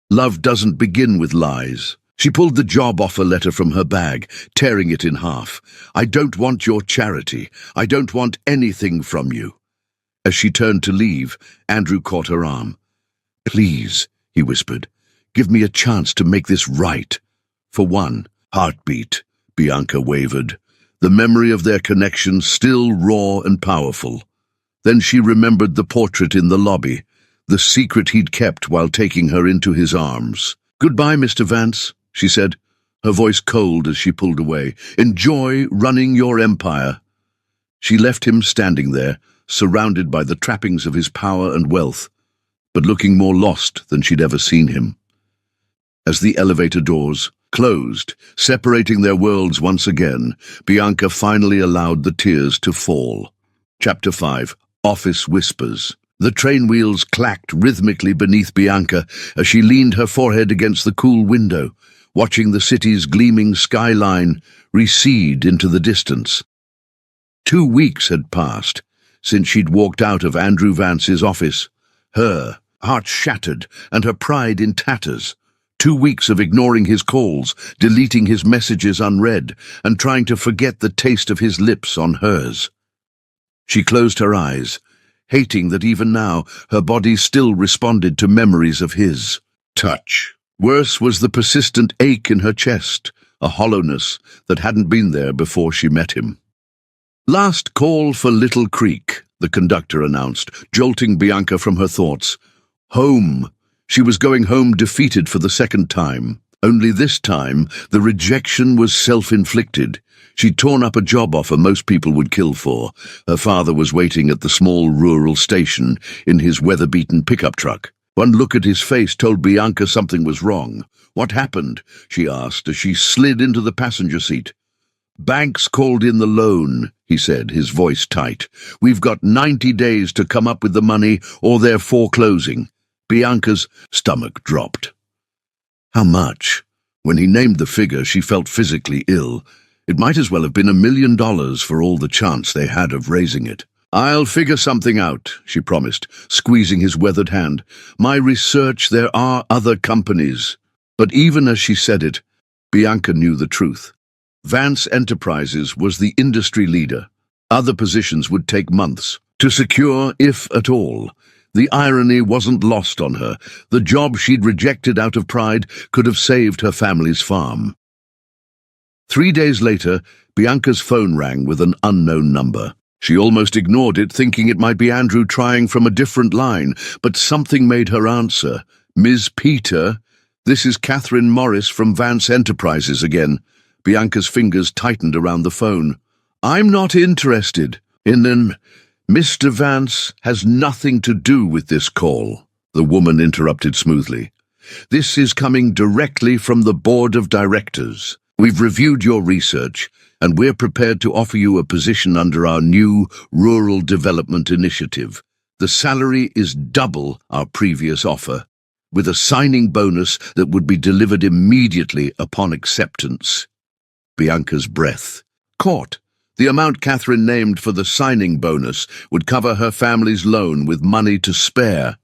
"Love doesn't begin with lies." She pulled the job offer letter from her bag, tearing it in half. "I don't want your charity. I don't want anything from you." As she turned to leave, Andrew caught her arm. "Please," he whispered, "give me a chance to make this right." "For one heartbeat," Bianca wavered, the memory of their connection still raw and powerful. Then she remembered the portrait in the lobby, the secret he'd kept while taking her into his arms. "Goodbye, Mr. Vance," she said, her voice cold as she pulled away. "Enjoy running your empire." She left him standing there, surrounded by the trappings of his power and wealth, but looking more lost than she'd ever seen him. As the elevator doors closed, separating their worlds once again, Bianca finally allowed the tears to fall. Chapter 5. Office Whispers. The train wheels clacked rhythmically beneath Bianca as she leaned her forehead against the cool window, watching the city's gleaming skyline recede into the distance. 2 weeks had passed since she'd walked out of Andrew Vance's office, her heart shattered and her pride in tatters. 2 weeks of ignoring his calls, deleting his messages unread, and trying to forget the taste of his lips on hers. She closed her eyes, hating that even now her body still responded to memories of his touch. Worse was the persistent ache in her chest, a hollowness that hadn't been there before she met him. "Last call for Little Creek," the conductor announced, jolting Bianca from her thoughts. Home. She was going home defeated for the second time. Only this time, the rejection was self-inflicted. She'd torn up a job offer most people would kill for. Her father was waiting at the small rural station in his weather-beaten pickup truck. One look at his face told Bianca something was wrong. "What happened?" she asked as she slid into the passenger seat. "Banks called in the loan," he said, his voice tight. "We've got 90 days to come up with the money or they're foreclosing." Bianca's stomach dropped. How much? When he named the figure, she felt physically ill. It might as well have been $1 million for all the chance they had of raising it. "I'll figure something out," she promised, squeezing his weathered hand. "My research, there are other companies." But even as she said it, Bianca knew the truth. Vance Enterprises was the industry leader. Other positions would take months to secure, if at all. The irony wasn't lost on her. The job she'd rejected out of pride could have saved her family's farm. 3 days later, Bianca's phone rang with an unknown number. She almost ignored it, thinking it might be Andrew trying from a different line, but something made her answer. "Ms. Peter, this is Catherine Morris from Vance Enterprises again." Bianca's fingers tightened around the phone. "I'm not interested in an... Mr. Vance has nothing to do with this call," the woman interrupted smoothly. "This is coming directly from the board of directors. We've reviewed your research, and we're prepared to offer you a position under our new Rural Development Initiative. The salary is double our previous offer, with a signing bonus that would be delivered immediately upon acceptance." Bianca's breath caught. The amount Catherine named for the signing bonus would cover her family's loan with money to spare.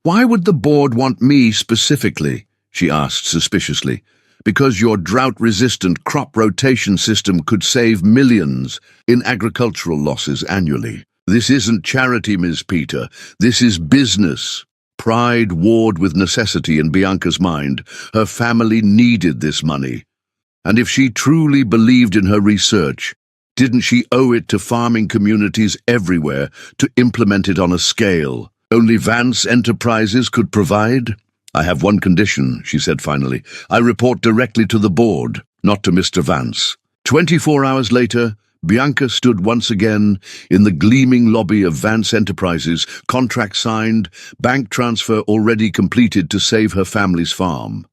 "Why would the board want me specifically?" she asked suspiciously. "Because your drought-resistant crop rotation system could save millions in agricultural losses annually. This isn't charity, Ms. Peter. This is business." Pride warred with necessity in Bianca's mind. Her family needed this money. And if she truly believed in her research, didn't she owe it to farming communities everywhere to implement it on a scale only Vance Enterprises could provide? "I have one condition," she said finally. "I report directly to the board, not to Mr. Vance." 24 hours later, Bianca stood once again in the gleaming lobby of Vance Enterprises, contract signed, bank transfer already completed to save her family's farm.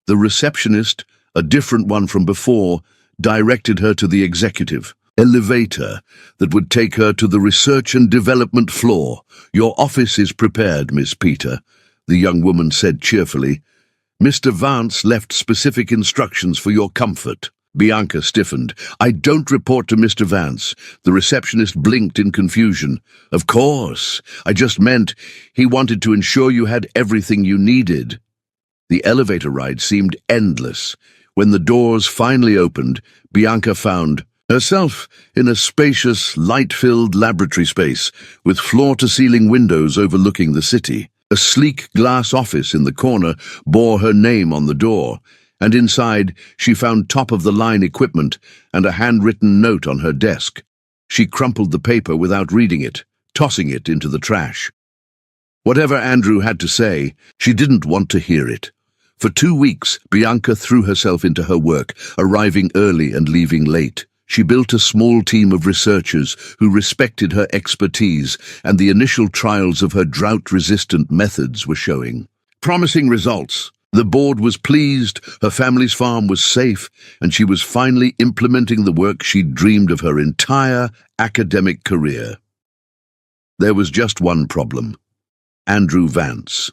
The receptionist, a different one from before, directed her to the executive elevator that would take her to the research and development floor. "Your office is prepared, Miss Peter," the young woman said cheerfully. "Mr. Vance left specific instructions for your comfort." Bianca stiffened. "I don't report to Mr. Vance." The receptionist blinked in confusion. "Of course. I just meant he wanted to ensure you had everything you needed." The elevator ride seemed endless. When the doors finally opened, Bianca found herself in a spacious, light-filled laboratory space with floor-to-ceiling windows overlooking the city. A sleek glass office in the corner bore her name on the door, and inside she found top-of-the-line equipment and a handwritten note on her desk. She crumpled the paper without reading it, tossing it into the trash. Whatever Andrew had to say, she didn't want to hear it. For 2 weeks, Bianca threw herself into her work, arriving early and leaving late. She built a small team of researchers who respected her expertise, and the initial trials of her drought-resistant methods were showing promising results. The board was pleased, her family's farm was safe, and she was finally implementing the work she'd dreamed of her entire academic career. There was just one problem: Andrew Vance.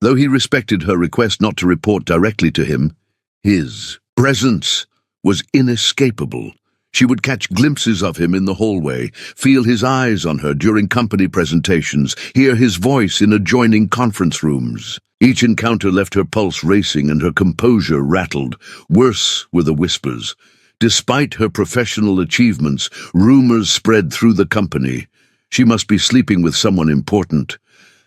Though he respected her request not to report directly to him, his presence was inescapable. She would catch glimpses of him in the hallway, feel his eyes on her during company presentations, hear his voice in adjoining conference rooms. Each encounter left her pulse racing and her composure rattled. Worse were the whispers. Despite her professional achievements, rumors spread through the company. She must be sleeping with someone important.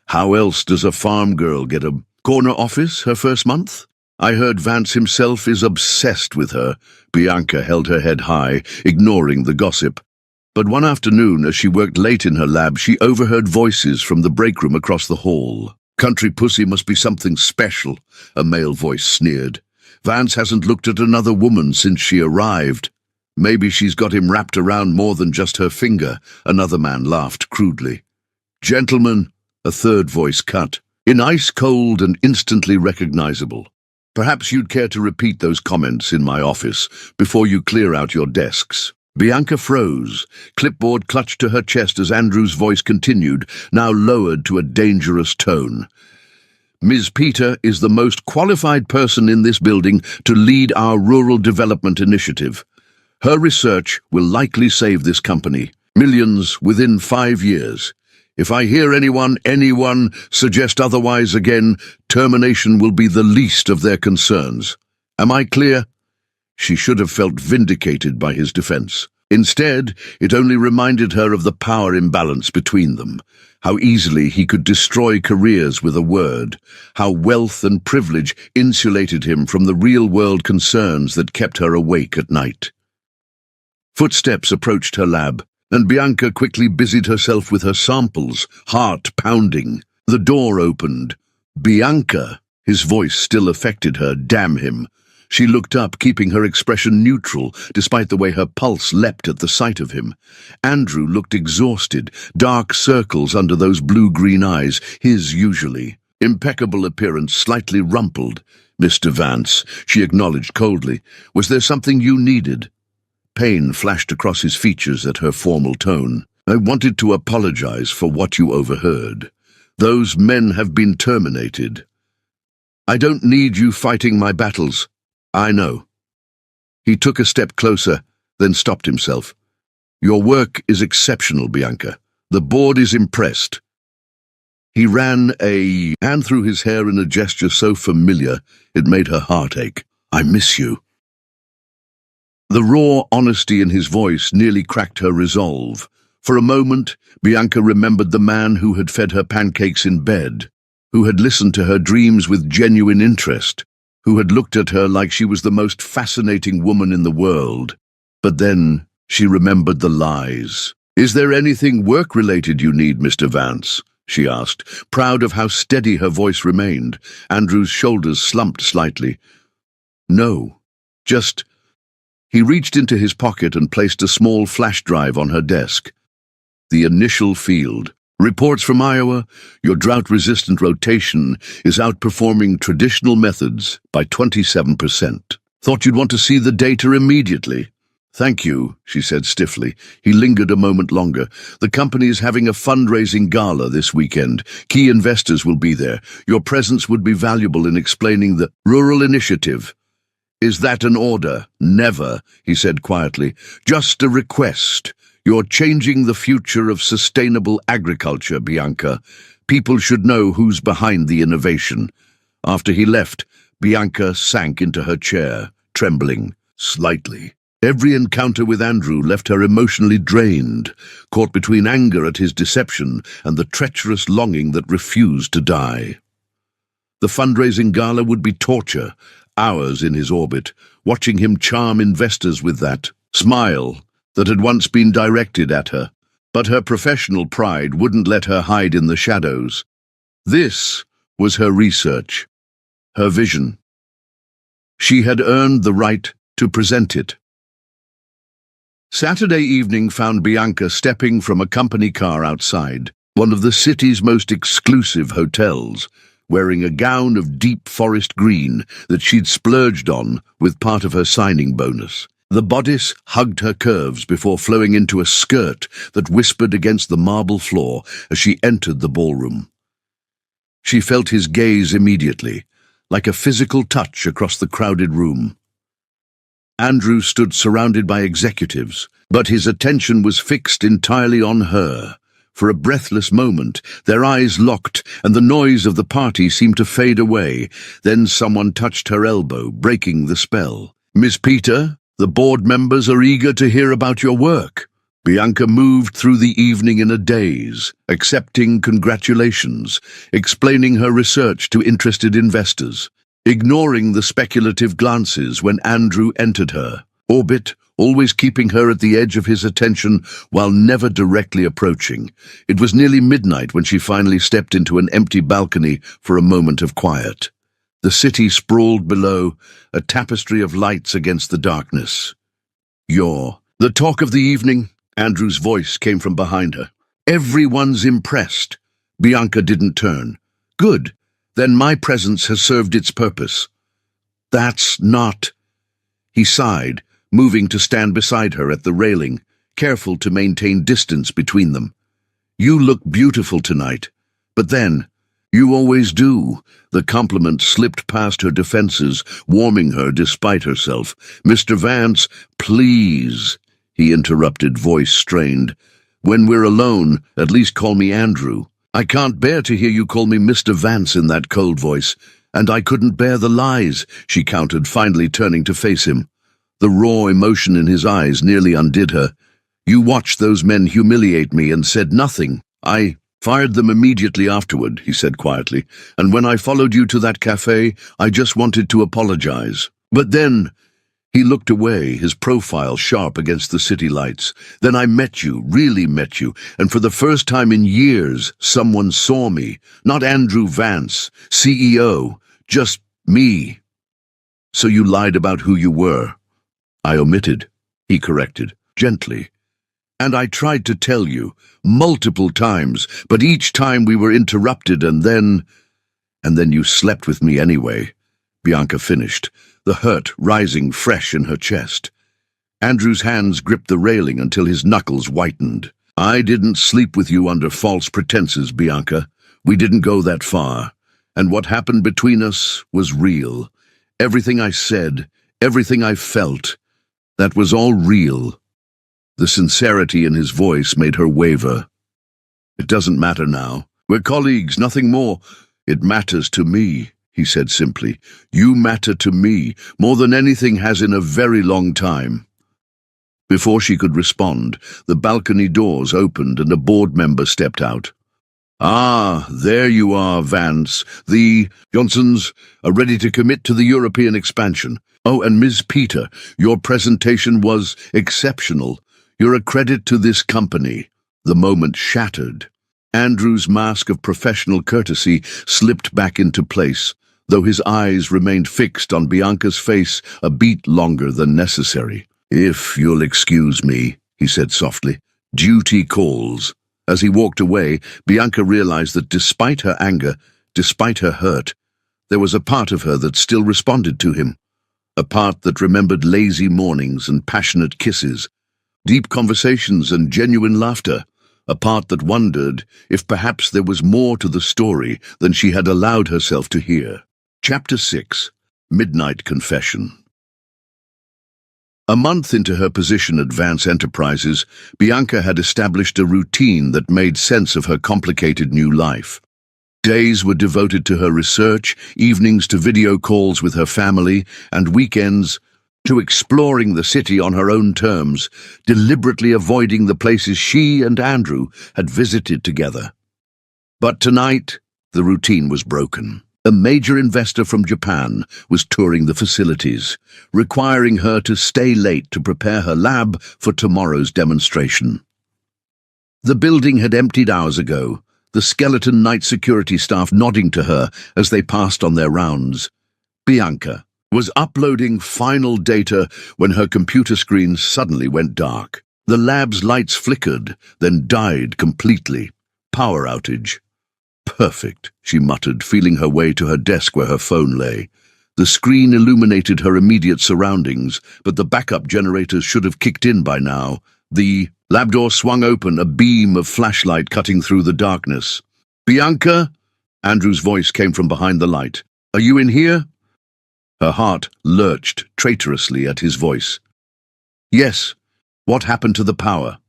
How else does a farm girl get a corner office her first month? I heard Vance himself is obsessed with her. Bianca held her head high, ignoring the gossip. But one afternoon, as she worked late in her lab, she overheard voices from the break room across the hall. "Country pussy must be something special," a male voice sneered. "Vance hasn't looked at another woman since she arrived. Maybe she's got him wrapped around more than just her finger," another man laughed crudely. "Gentlemen," a third voice cut, in ice-cold and instantly recognizable. "Perhaps you'd care to repeat those comments in my office before you clear out your desks." Bianca froze, clipboard clutched to her chest as Andrew's voice continued, now lowered to a dangerous tone. "Ms. Peter is the most qualified person in this building to lead our rural development initiative. Her research will likely save this company millions within 5 years. If I hear anyone suggest otherwise again, termination will be the least of their concerns. Am I clear?" She should have felt vindicated by his defense. Instead, it only reminded her of the power imbalance between them, how easily he could destroy careers with a word, how wealth and privilege insulated him from the real-world concerns that kept her awake at night. Footsteps approached her lab, and Bianca quickly busied herself with her samples, heart pounding. The door opened. "Bianca!" His voice still affected her, damn him. She looked up, keeping her expression neutral, despite the way her pulse leapt at the sight of him. Andrew looked exhausted, dark circles under those blue-green eyes, his usually. Impeccable appearance, slightly rumpled. "Mr. Vance," she acknowledged coldly. "Was there something you needed?" Pain flashed across his features at her formal tone. "I wanted to apologize for what you overheard. Those men have been terminated. I don't need you fighting my battles. I know." He took a step closer, then stopped himself. "Your work is exceptional, Bianca. The board is impressed." He ran a hand through his hair in a gesture so familiar it made her heart ache. "I miss you." The raw honesty in his voice nearly cracked her resolve. For a moment, Bianca remembered the man who had fed her pancakes in bed, who had listened to her dreams with genuine interest, who had looked at her like she was the most fascinating woman in the world. But then she remembered the lies. "Is there anything work-related you need, Mr. Vance?" she asked, proud of how steady her voice remained. Andrew's shoulders slumped slightly. "No, just—" He reached into his pocket and placed a small flash drive on her desk. "The initial field. Reports from Iowa, your drought-resistant rotation is outperforming traditional methods by 27%. Thought you'd want to see the data immediately." "Thank you," she said stiffly. He lingered a moment longer. "The company is having a fundraising gala this weekend. Key investors will be there. Your presence would be valuable in explaining the rural initiative." "Is that an order?" "Never," he said quietly. "Just a request. You're changing the future of sustainable agriculture, Bianca. People should know who's behind the innovation." After he left, Bianca sank into her chair, trembling slightly. Every encounter with Andrew left her emotionally drained, caught between anger at his deception and the treacherous longing that refused to die. The fundraising gala would be torture, hours in his orbit, watching him charm investors with that smile that had once been directed at her. But her professional pride wouldn't let her hide in the shadows. This was her research, her vision. She had earned the right to present it. Saturday evening found Bianca stepping from a company car outside, one of the city's most exclusive hotels, wearing a gown of deep forest green that she'd splurged on with part of her signing bonus. The bodice hugged her curves before flowing into a skirt that whispered against the marble floor as she entered the ballroom. She felt his gaze immediately, like a physical touch across the crowded room. Andrew stood surrounded by executives, but his attention was fixed entirely on her. For a breathless moment, their eyes locked, and the noise of the party seemed to fade away. Then someone touched her elbow, breaking the spell. "Miss Peter, the board members are eager to hear about your work." Bianca moved through the evening in a daze, accepting congratulations, explaining her research to interested investors. ignoring the speculative glances when Andrew entered her orbit, always keeping her at the edge of his attention while never directly approaching. It was nearly midnight when she finally stepped into an empty balcony for a moment of quiet. The city sprawled below, a tapestry of lights against the darkness. "You're the talk of the evening," Andrew's voice came from behind her. "Everyone's impressed." Bianca didn't turn. "Good. Then my presence has served its purpose." "That's not—" He sighed, moving to stand beside her at the railing, careful to maintain distance between them. "You look beautiful tonight. But then, you always do." The compliment slipped past her defenses, warming her despite herself. "Mr. Vance, please," he interrupted, voice strained. "When we're alone, at least call me Andrew." "I can't bear to hear you call me Mr. Vance," in that cold voice. "And I couldn't bear the lies," she countered, finally turning to face him. The raw emotion in his eyes nearly undid her. "You watched those men humiliate me and said nothing." "I fired them immediately afterward," he said quietly. "And when I followed you to that cafe, I just wanted to apologize. But then—" He looked away, his profile sharp against the city lights. "Then I met you, really met you, and for the first time in years, someone saw me. Not Andrew Vance, CEO, just me." "So you lied about who you were." "I omitted," he corrected, gently. "And I tried to tell you, multiple times, but each time we were interrupted and then you slept with me anyway," Bianca finished, the hurt rising fresh in her chest. Andrew's hands gripped the railing until his knuckles whitened. "I didn't sleep with you under false pretenses, Bianca. We didn't go that far. And what happened between us was real. Everything I said, everything I felt, that was all real." The sincerity in his voice made her waver. "It doesn't matter now. We're colleagues, nothing more." "It matters to me," he said simply. "You matter to me, more than anything has in a very long time." Before she could respond, the balcony doors opened and a board member stepped out. "Ah, there you are, Vance. The Johnsons are ready to commit to the European expansion. Oh, and Ms. Peter, your presentation was exceptional. You're a credit to this company." The moment shattered. Andrew's mask of professional courtesy slipped back into place, though his eyes remained fixed on Bianca's face a beat longer than necessary. "If you'll excuse me," he said softly, "duty calls." As he walked away, Bianca realized that despite her anger, despite her hurt, there was a part of her that still responded to him. A part that remembered lazy mornings and passionate kisses, deep conversations and genuine laughter. A part that wondered if perhaps there was more to the story than she had allowed herself to hear. Chapter 6. Midnight Confession. A month into her position at Vance Enterprises, Bianca had established a routine that made sense of her complicated new life. Days were devoted to her research, evenings to video calls with her family, and weekends to exploring the city on her own terms, deliberately avoiding the places she and Andrew had visited together. But tonight, the routine was broken. A major investor from Japan was touring the facilities, requiring her to stay late to prepare her lab for tomorrow's demonstration. The building had emptied hours ago, the skeleton night security staff nodding to her as they passed on their rounds. Bianca was uploading final data when her computer screen suddenly went dark. The lab's lights flickered, then died completely. Power outage. "Perfect," she muttered, feeling her way to her desk where her phone lay. The screen illuminated her immediate surroundings, but the backup generators should have kicked in by now. The lab door swung open, a beam of flashlight cutting through the darkness. "Bianca?" Andrew's voice came from behind the light. "Are you in here?" Her heart lurched traitorously at his voice. "Yes. What happened to the power?"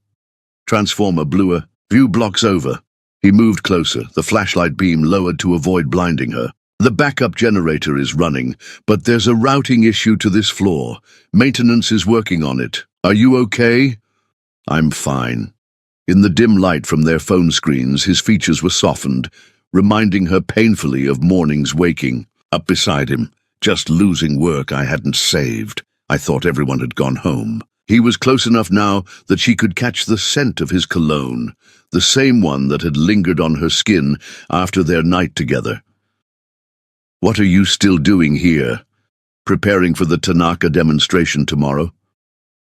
Transformer blew a few blocks over. He moved closer, the flashlight beam lowered to avoid blinding her. "The backup generator is running, but there's a routing issue to this floor. Maintenance is working on it. Are you okay?" "I'm fine." In the dim light from their phone screens, his features were softened, reminding her painfully of morning's waking. Up beside him, Just losing work I hadn't saved. I thought everyone had gone home. He was close enough now that she could catch the scent of his cologne, the same one that had lingered on her skin after their night together. "What are you still doing here? Preparing for the Tanaka demonstration tomorrow?"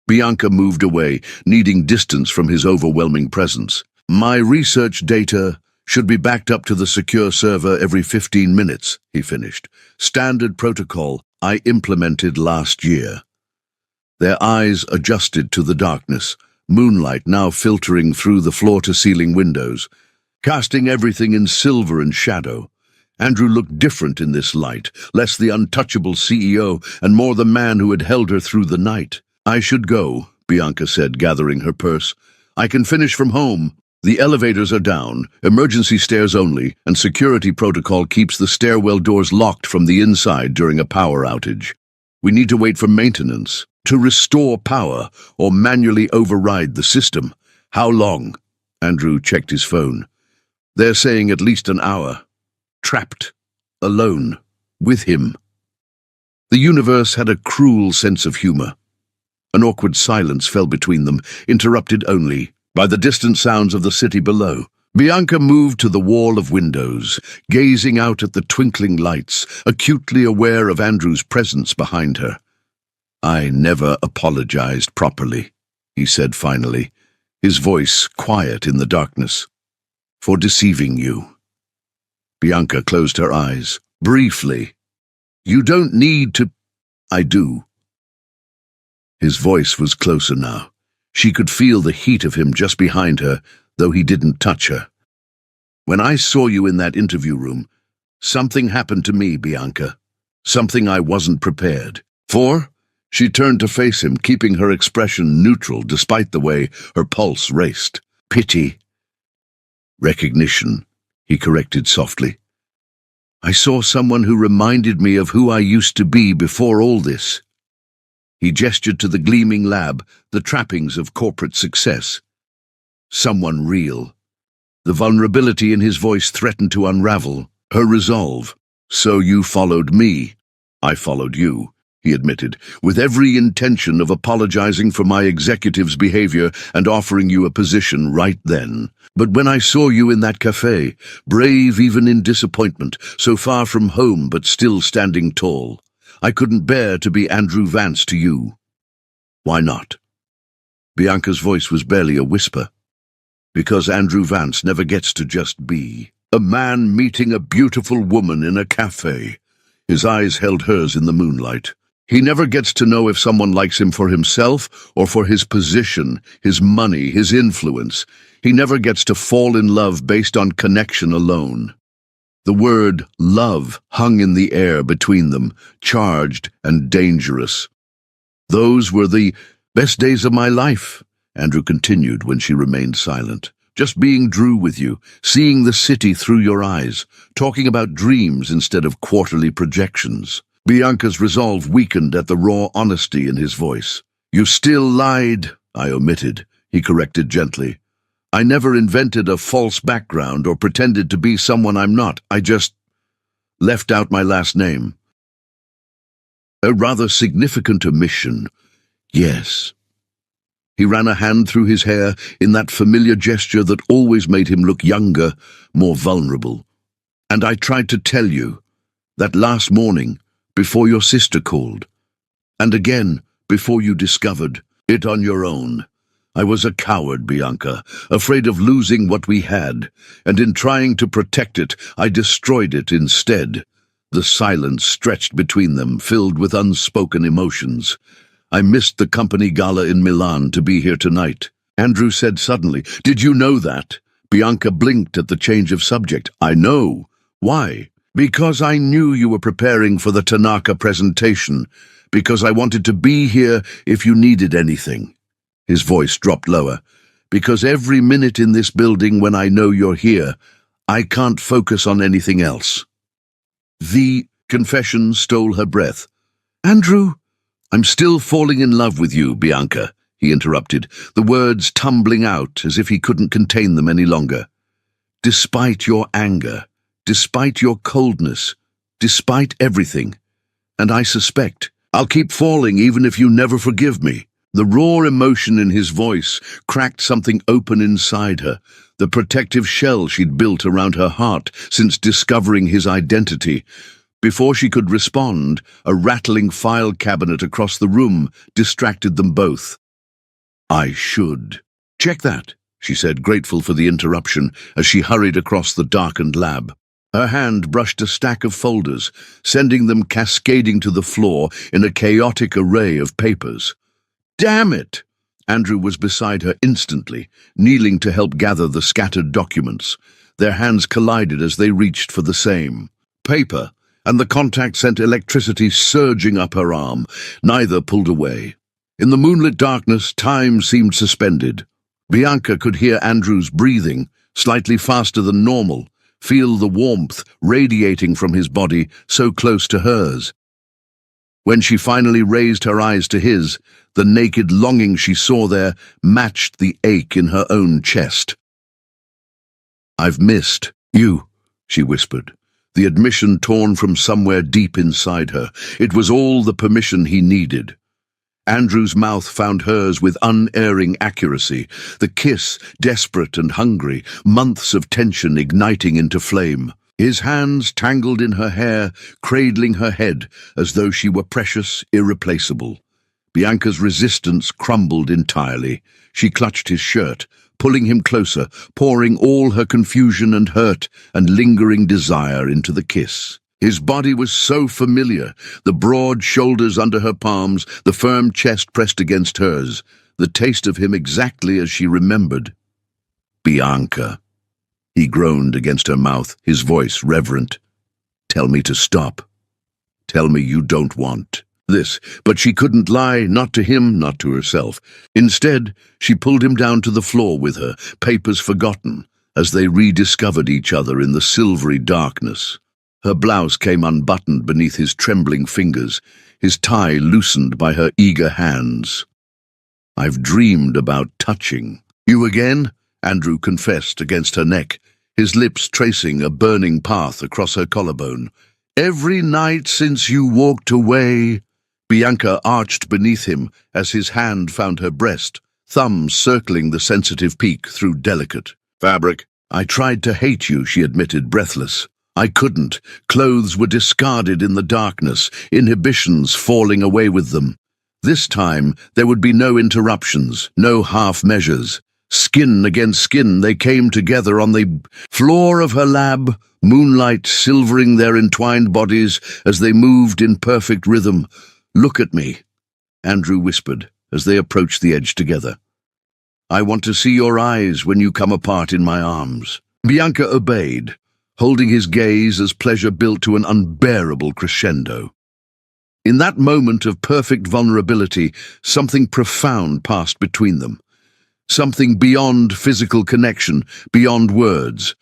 Bianca moved away, needing distance from his overwhelming presence. "My research data should be backed up to the secure server every 15 minutes, he finished. "Standard protocol I implemented last year." Their eyes adjusted to the darkness, moonlight now filtering through the floor-to-ceiling windows, casting everything in silver and shadow. Andrew looked different in this light, less the untouchable CEO and more the man who had held her through the night. "I should go," Bianca said, gathering her purse. "I can finish from home. The elevators are down, emergency stairs only, and security protocol keeps the stairwell doors locked from the inside during a power outage. We need to wait for maintenance, to restore power, or manually override the system." "How long?" Andrew checked his phone. "They're saying at least an hour. Trapped. Alone. With him." The universe had a cruel sense of humor. An awkward silence fell between them, interrupted only by the distant sounds of the city below. Bianca moved to the wall of windows, gazing out at the twinkling lights, acutely aware of Andrew's presence behind her. "I never apologized properly," he said finally, his voice quiet in the darkness, "for deceiving you." Bianca closed her eyes. Briefly. "You don't need to—" "I do." His voice was closer now. She could feel the heat of him just behind her, though he didn't touch her. "When I saw you in that interview room, something happened to me, Bianca. Something I wasn't prepared for." She turned to face him, keeping her expression neutral despite the way her pulse raced. "Pity." "Recognition," he corrected softly. "I saw someone who reminded me of who I used to be before all this." He gestured to the gleaming lab, the trappings of corporate success. "Someone real." The vulnerability in his voice threatened to unravel her resolve. "So you followed me." "I followed you," he admitted, "with every intention of apologizing for my executive's behavior and offering you a position right then. But when I saw you in that cafe, brave even in disappointment, so far from home but still standing tall, I couldn't bear to be Andrew Vance to you." "Why not?" Bianca's voice was barely a whisper. "Because Andrew Vance never gets to just be a man meeting a beautiful woman in a cafe." His eyes held hers in the moonlight. "He never gets to know if someone likes him for himself or for his position, his money, his influence. He never gets to fall in love based on connection alone." The word love hung in the air between them, charged and dangerous. "Those were the best days of my life," Andrew continued when she remained silent. "Just being Drew with you, seeing the city through your eyes, talking about dreams instead of quarterly projections." Bianca's resolve weakened at the raw honesty in his voice. "You still lied," I omitted, he corrected gently. "I never invented a false background or pretended to be someone I'm not. I just left out my last name." "A rather significant omission." "Yes." He ran a hand through his hair in that familiar gesture that always made him look younger, more vulnerable. "And I tried to tell you, that last morning, before your sister called. And again, before you discovered it on your own. I was a coward, Bianca, afraid of losing what we had, and in trying to protect it, I destroyed it instead." The silence stretched between them, filled with unspoken emotions. "I missed the company gala in Milan to be here tonight," Andrew said suddenly. "Did you know that?" Bianca blinked at the change of subject. "I know. Why?" "Because I knew you were preparing for the Tanaka presentation. Because I wanted to be here if you needed anything." His voice dropped lower. "Because every minute in this building when I know you're here, I can't focus on anything else." The confession stole her breath. "Andrew?" "I'm still falling in love with you, Bianca," he interrupted, the words tumbling out as if he couldn't contain them any longer. "Despite your anger, despite your coldness, despite everything, And I suspect I'll keep falling even if you never forgive me." The raw emotion in his voice cracked something open inside her, the protective shell she'd built around her heart since discovering his identity. Before she could respond, a rattling file cabinet across the room distracted them both. "I should check that," she said, grateful for the interruption as she hurried across the darkened lab. Her hand brushed a stack of folders, sending them cascading to the floor in a chaotic array of papers. "Damn it!" Andrew was beside her instantly, kneeling to help gather the scattered documents. Their hands collided as they reached for the same paper, and the contact sent electricity surging up her arm. Neither pulled away. In the moonlit darkness, time seemed suspended. Bianca could hear Andrew's breathing, slightly faster than normal, feel the warmth radiating from his body so close to hers. When she finally raised her eyes to his, the naked longing she saw there matched the ache in her own chest. "I've missed you," she whispered, the admission torn from somewhere deep inside her. It was all the permission he needed. Andrew's mouth found hers with unerring accuracy, the kiss desperate and hungry, months of tension igniting into flame. His hands tangled in her hair, cradling her head as though she were precious, irreplaceable. Bianca's resistance crumbled entirely. She clutched his shirt, pulling him closer, pouring all her confusion and hurt and lingering desire into the kiss. His body was so familiar, the broad shoulders under her palms, the firm chest pressed against hers, the taste of him exactly as she remembered. "Bianca," he groaned against her mouth, his voice reverent. "Tell me to stop. Tell me you don't want this." But she couldn't lie, not to him, not to herself. Instead, she pulled him down to the floor with her, papers forgotten, as they rediscovered each other in the silvery darkness. Her blouse came unbuttoned beneath his trembling fingers, his tie loosened by her eager hands. "I've dreamed about touching you again," Andrew confessed against her neck, his lips tracing a burning path across her collarbone. "Every night since you walked away." Bianca arched beneath him as his hand found her breast, thumbs circling the sensitive peak through delicate fabric. "I tried to hate you," she admitted, breathless. "I couldn't. Clothes were discarded in the darkness, inhibitions falling away with them. This time, there would be no interruptions, no half measures. Skin against skin, they came together on the floor of her lab, moonlight silvering their entwined bodies as they moved in perfect rhythm. "Look at me," Andrew whispered as they approached the edge together. "I want to see your eyes when you come apart in my arms." Bianca obeyed, holding his gaze as pleasure built to an unbearable crescendo. In that moment of perfect vulnerability, something profound passed between them. Something beyond physical connection, beyond words.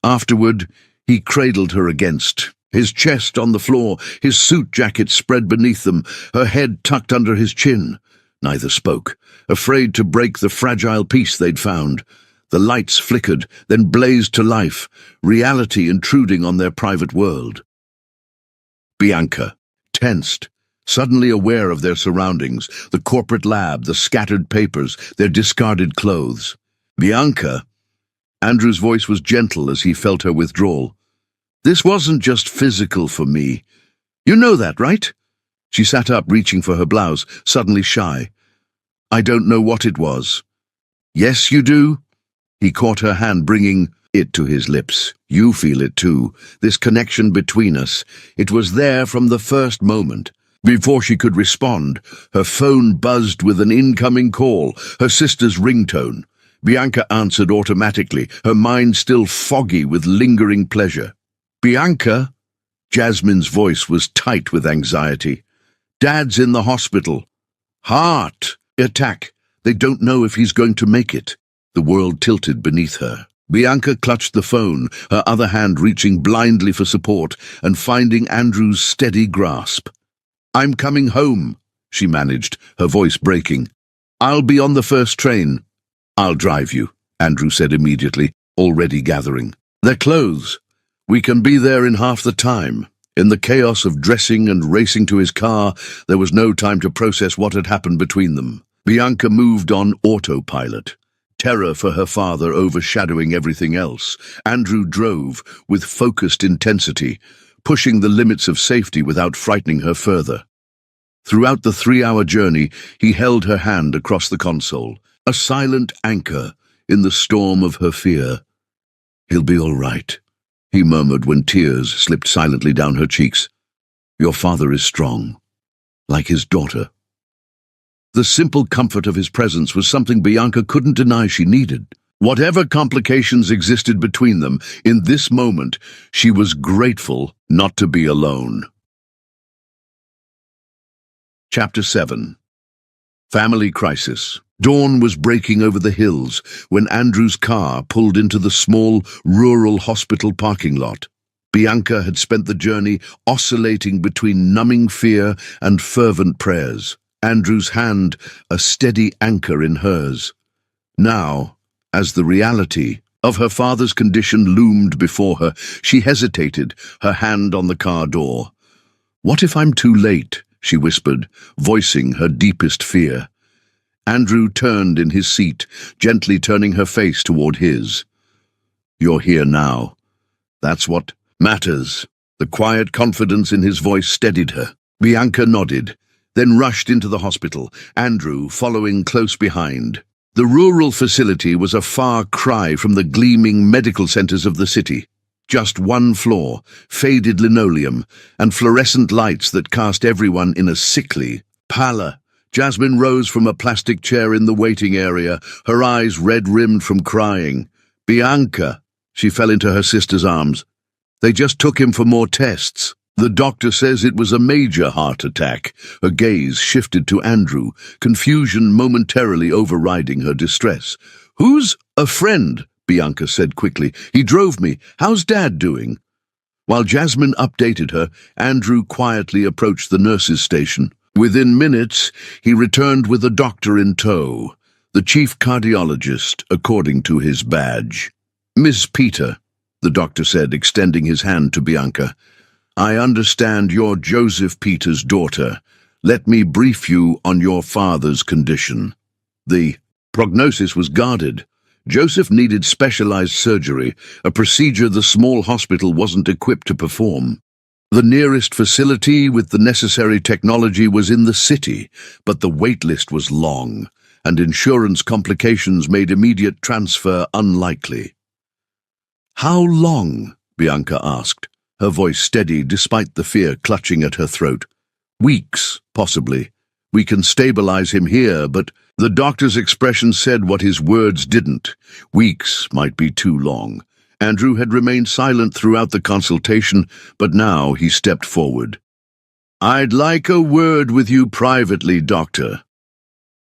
Afterward, he cradled her against his chest on the floor, his suit jacket spread beneath them, her head tucked under his chin. Neither spoke, afraid to break the fragile peace they'd found. The lights flickered, then blazed to life, reality intruding on their private world. Bianca, tensed, suddenly aware of their surroundings, the corporate lab, the scattered papers, their discarded clothes. "Bianca," Andrew's voice was gentle as he felt her withdrawal. "This wasn't just physical for me. You know that, right?" She sat up, reaching for her blouse, suddenly shy. "I don't know what it was." "Yes, you do?" He caught her hand, bringing it to his lips. "You feel it too, this connection between us. It was there from the first moment." Before she could respond, her phone buzzed with an incoming call, her sister's ringtone. Bianca answered automatically, her mind still foggy with lingering pleasure. "Bianca?" Jasmine's voice was tight with anxiety. "Dad's in the hospital. Heart attack. They don't know if he's going to make it." The world tilted beneath her. Bianca clutched the phone, her other hand reaching blindly for support and finding Andrew's steady grasp. "I'm coming home," she managed, her voice breaking. "I'll be on the first train." "I'll drive you," Andrew said immediately, already gathering. "Their clothes. We can be there in half the time." In the chaos of dressing and racing to his car, there was no time to process what had happened between them. Bianca moved on autopilot, terror for her father overshadowing everything else. Andrew drove with focused intensity, pushing the limits of safety without frightening her further. Throughout the 3-hour journey, he held her hand across the console, a silent anchor in the storm of her fear. "He'll be all right," he murmured when tears slipped silently down her cheeks. "Your father is strong, like his daughter." The simple comfort of his presence was something Bianca couldn't deny she needed. Whatever complications existed between them, in this moment, she was grateful not to be alone. Chapter 7. Family Crisis. Dawn was breaking over the hills when Andrew's car pulled into the small, rural hospital parking lot. Bianca had spent the journey oscillating between numbing fear and fervent prayers, Andrew's hand a steady anchor in hers. Now, as the reality of her father's condition loomed before her, she hesitated, her hand on the car door. "What if I'm too late?" she whispered, voicing her deepest fear. Andrew turned in his seat, gently turning her face toward his. "You're here now. That's what matters." The quiet confidence in his voice steadied her. Bianca nodded, then rushed into the hospital, Andrew following close behind. The rural facility was a far cry from the gleaming medical centers of the city. Just one floor, faded linoleum, and fluorescent lights that cast everyone in a sickly pallor. Jasmine rose from a plastic chair in the waiting area, her eyes red-rimmed from crying. "Bianca!" She fell into her sister's arms. "They just took him for more tests. The doctor says it was a major heart attack." Her gaze shifted to Andrew, confusion momentarily overriding her distress. "Who's a friend?" Bianca said quickly. "He drove me. How's Dad doing?" While Jasmine updated her, Andrew quietly approached the nurse's station. Within minutes, he returned with a doctor in tow, the chief cardiologist, according to his badge. "Miss Peter," the doctor said, extending his hand to Bianca. "I understand you're Joseph Peter's daughter. Let me brief you on your father's condition." The prognosis was guarded. Joseph needed specialized surgery, a procedure the small hospital wasn't equipped to perform. The nearest facility with the necessary technology was in the city, but the wait list was long, and insurance complications made immediate transfer unlikely. "How long?" Bianca asked, her voice steady despite the fear clutching at her throat. "Weeks, possibly. We can stabilize him here, but..." The doctor's expression said what his words didn't. Weeks might be too long. Andrew had remained silent throughout the consultation, but now he stepped forward. "I'd like a word with you privately, doctor."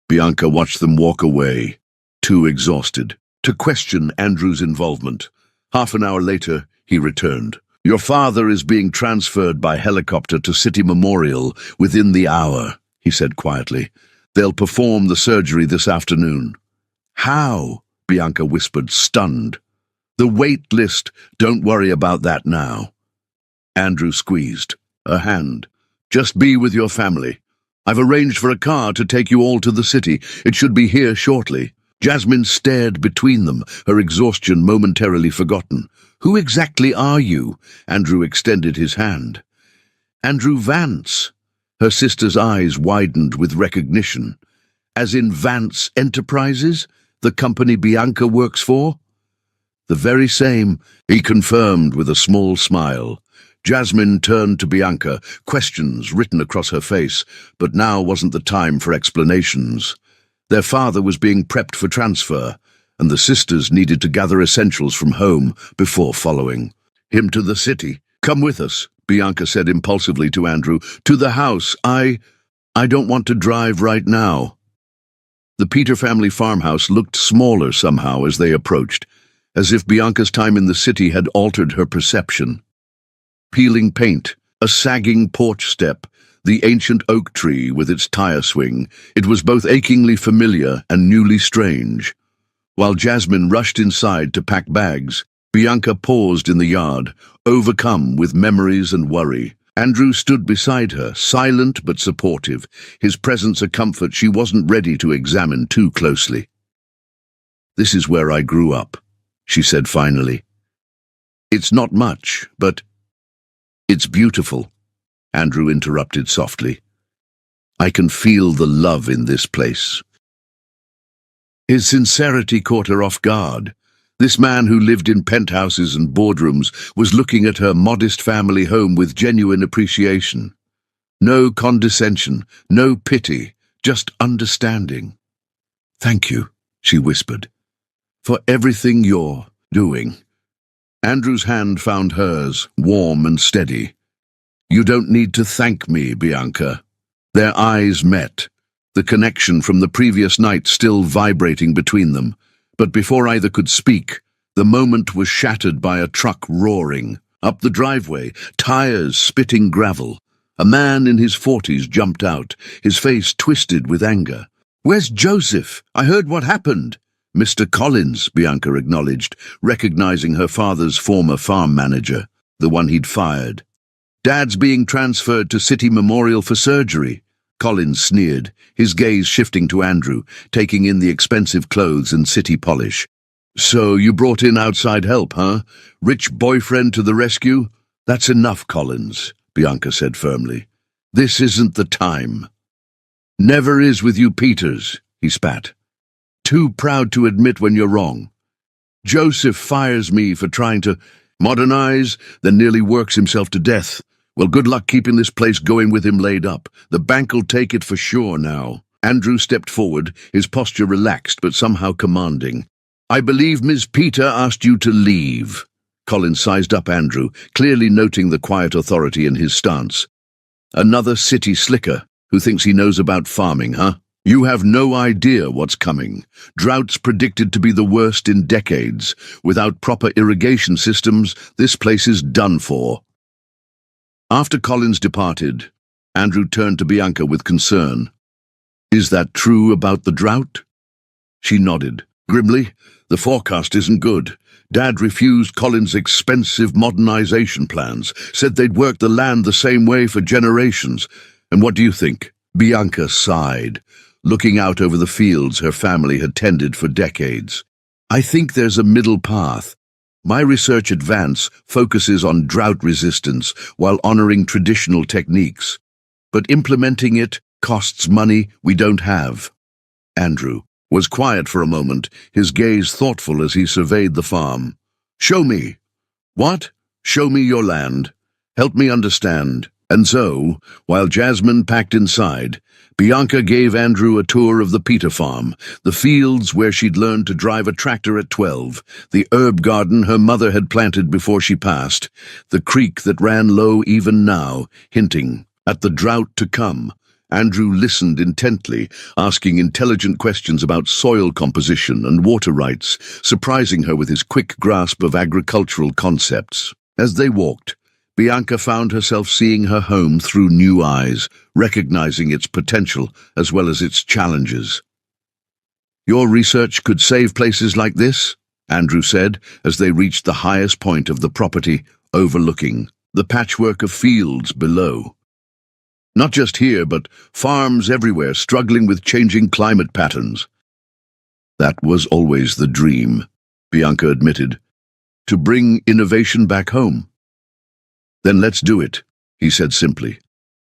Bianca watched them walk away, too exhausted to question Andrew's involvement. Half an hour later, he returned. "Your father is being transferred by helicopter to City Memorial within the hour," he said quietly. "They'll perform the surgery this afternoon." "How?" Bianca whispered, stunned. "The wait list, don't worry about that now." Andrew squeezed her hand. "Just be with your family. I've arranged for a car to take you all to the city. It should be here shortly." Jasmine stared between them, her exhaustion momentarily forgotten. "Who exactly are you?" Andrew extended his hand. "Andrew Vance." Her sister's eyes widened with recognition. "As in Vance Enterprises, the company Bianca works for?" "The very same," he confirmed with a small smile. Jasmine turned to Bianca, questions written across her face, but now wasn't the time for explanations. Their father was being prepped for transfer, and the sisters needed to gather essentials from home before following him to the city. "Come with us," Bianca said impulsively to Andrew. "To the house. I don't want to drive right now." The Peter family farmhouse looked smaller somehow as they approached, as if Bianca's time in the city had altered her perception. Peeling paint, a sagging porch step, the ancient oak tree with its tire swing, it was both achingly familiar and newly strange. While Jasmine rushed inside to pack bags, Bianca paused in the yard, overcome with memories and worry. Andrew stood beside her, silent but supportive, his presence a comfort she wasn't ready to examine too closely. "This is where I grew up," she said finally. "It's not much, but it's beautiful," Andrew interrupted softly. "I can feel the love in this place." His sincerity caught her off guard. This man who lived in penthouses and boardrooms was looking at her modest family home with genuine appreciation. No condescension, no pity, just understanding. "Thank you," she whispered, "for everything you're doing." Andrew's hand found hers, warm and steady. "You don't need to thank me, Bianca." Their eyes met, the connection from the previous night still vibrating between them. But before either could speak, the moment was shattered by a truck roaring. Up the driveway, tires spitting gravel. A man in his 40s jumped out, his face twisted with anger. "Where's Joseph? I heard what happened." "Mr. Collins," Bianca acknowledged, recognizing her father's former farm manager, the one he'd fired. "Dad's being transferred to City Memorial for surgery." Collins sneered, his gaze shifting to Andrew, taking in the expensive clothes and city polish. "So you brought in outside help, huh? Rich boyfriend to the rescue?" "That's enough, Collins," Bianca said firmly. "This isn't the time." "Never is with you Peters," he spat. "Too proud to admit when you're wrong. Joseph fires me for trying to modernize, then nearly works himself to death. Well, good luck keeping this place going with him laid up. The bank'll take it for sure now." Andrew stepped forward, his posture relaxed but somehow commanding. "I believe Ms. Peter asked you to leave." Collins sized up Andrew, clearly noting the quiet authority in his stance. "Another city slicker who thinks he knows about farming, huh? You have no idea what's coming. Droughts predicted to be the worst in decades. Without proper irrigation systems, this place is done for." After Collins departed, Andrew turned to Bianca with concern. "Is that true about the drought?" She nodded. Grimly, "The forecast isn't good. Dad refused Collins' expensive modernization plans, said they'd work the land the same way for generations. And what do you think?" Bianca sighed, looking out over the fields her family had tended for decades. "I think there's a middle path. My research advance focuses on drought resistance while honoring traditional techniques. But implementing it costs money we don't have." Andrew was quiet for a moment, his gaze thoughtful as he surveyed the farm. "Show me." "What?" "Show me your land. Help me understand." And so, while Jasmine packed inside, Bianca gave Andrew a tour of the Peter farm, the fields where she'd learned to drive a tractor at 12, the herb garden her mother had planted before she passed, the creek that ran low even now, hinting at the drought to come. Andrew listened intently, asking intelligent questions about soil composition and water rights, surprising her with his quick grasp of agricultural concepts. As they walked, Bianca found herself seeing her home through new eyes, recognizing its potential as well as its challenges. "Your research could save places like this," Andrew said as they reached the highest point of the property, overlooking the patchwork of fields below. "Not just here, but farms everywhere struggling with changing climate patterns." "That was always the dream," Bianca admitted, "to bring innovation back home." "Then let's do it," he said simply.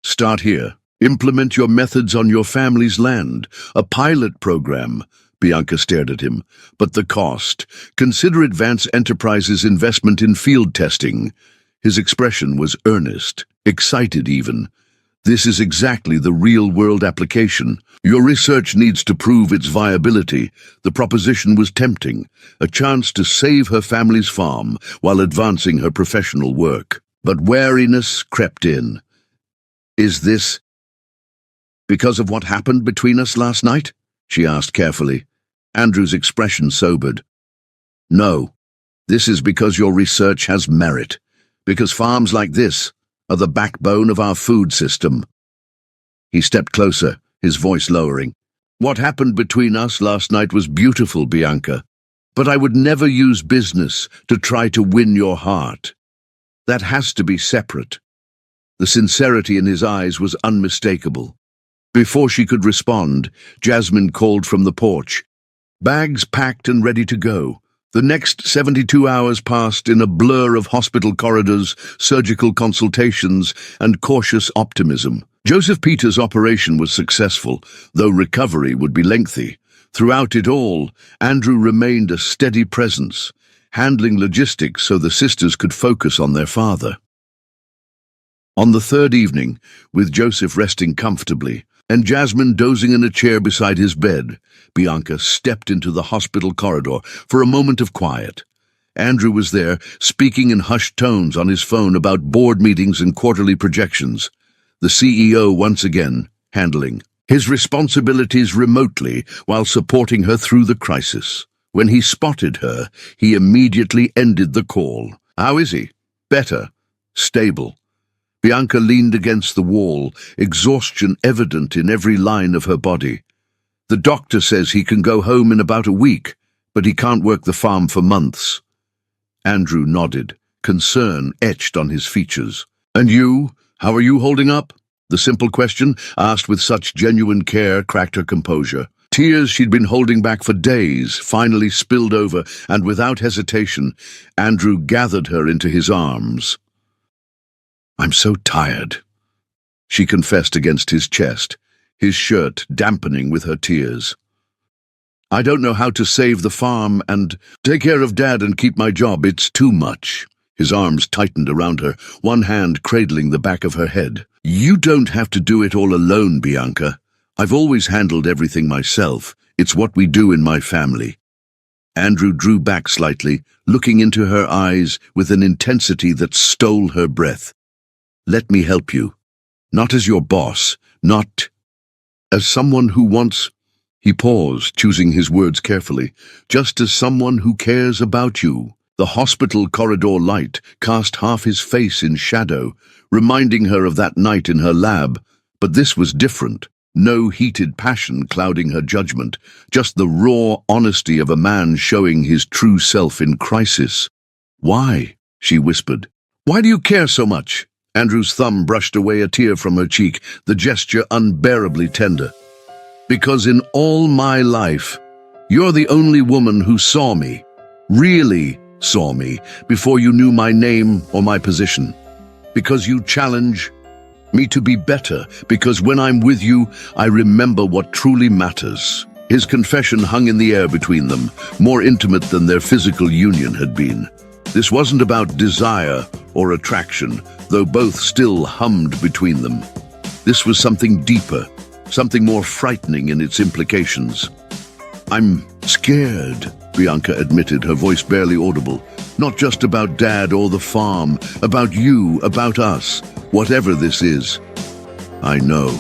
"Start here. Implement your methods on your family's land. A pilot program." Bianca stared at him. "But the cost. Consider Advanced Enterprises' investment in field testing." His expression was earnest, excited even. "This is exactly the real-world application. Your research needs to prove its viability." The proposition was tempting, a chance to save her family's farm while advancing her professional work. But wariness crept in. "Is this because of what happened between us last night?" she asked carefully. Andrew's expression sobered. "No, this is because your research has merit, because farms like this are the backbone of our food system." He stepped closer, his voice lowering. "What happened between us last night was beautiful, Bianca. But I would never use business to try to win your heart. That has to be separate." The sincerity in his eyes was unmistakable. Before she could respond, Jasmine called from the porch. Bags packed and ready to go. The next 72 hours passed in a blur of hospital corridors, surgical consultations, and cautious optimism. Joseph Peters' operation was successful, though recovery would be lengthy. Throughout it all, Andrew remained a steady presence, handling logistics so the sisters could focus on their father. On the third evening, with Joseph resting comfortably, and Jasmine dozing in a chair beside his bed, Bianca stepped into the hospital corridor for a moment of quiet. Andrew was there, speaking in hushed tones on his phone about board meetings and quarterly projections. The CEO once again handling his responsibilities remotely while supporting her through the crisis. When he spotted her, he immediately ended the call. "How is he?" "Better. Stable." Bianca leaned against the wall, exhaustion evident in every line of her body. "The doctor says he can go home in about a week, but he can't work the farm for months." Andrew nodded, concern etched on his features. "And you? How are you holding up?" The simple question, asked with such genuine care, cracked her composure. Tears she'd been holding back for days finally spilled over, and without hesitation, Andrew gathered her into his arms. "I'm so tired," she confessed against his chest, his shirt dampening with her tears. "I don't know how to save the farm and take care of Dad and keep my job. It's too much." His arms tightened around her, one hand cradling the back of her head. "You don't have to do it all alone, Bianca. I've always handled everything myself. It's what we do in my family." Andrew drew back slightly, looking into her eyes with an intensity that stole her breath. "Let me help you. Not as your boss, not as someone who wants—" He paused, choosing his words carefully. "Just as someone who cares about you." The hospital corridor light cast half his face in shadow, reminding her of that night in her lab. But this was different. No heated passion clouding her judgment, just the raw honesty of a man showing his true self in crisis. "Why?" she whispered. "Why do you care so much?" Andrew's thumb brushed away a tear from her cheek, the gesture unbearably tender. "Because in all my life, you're the only woman who saw me, really saw me, before you knew my name or my position. Because you challenge me to be better, because when I'm with you, I remember what truly matters." His confession hung in the air between them, more intimate than their physical union had been. This wasn't about desire or attraction, though both still hummed between them. This was something deeper, something more frightening in its implications. "I'm scared," Bianca admitted, her voice barely audible. "Not just about Dad or the farm, about you, about us, whatever this is." "I know."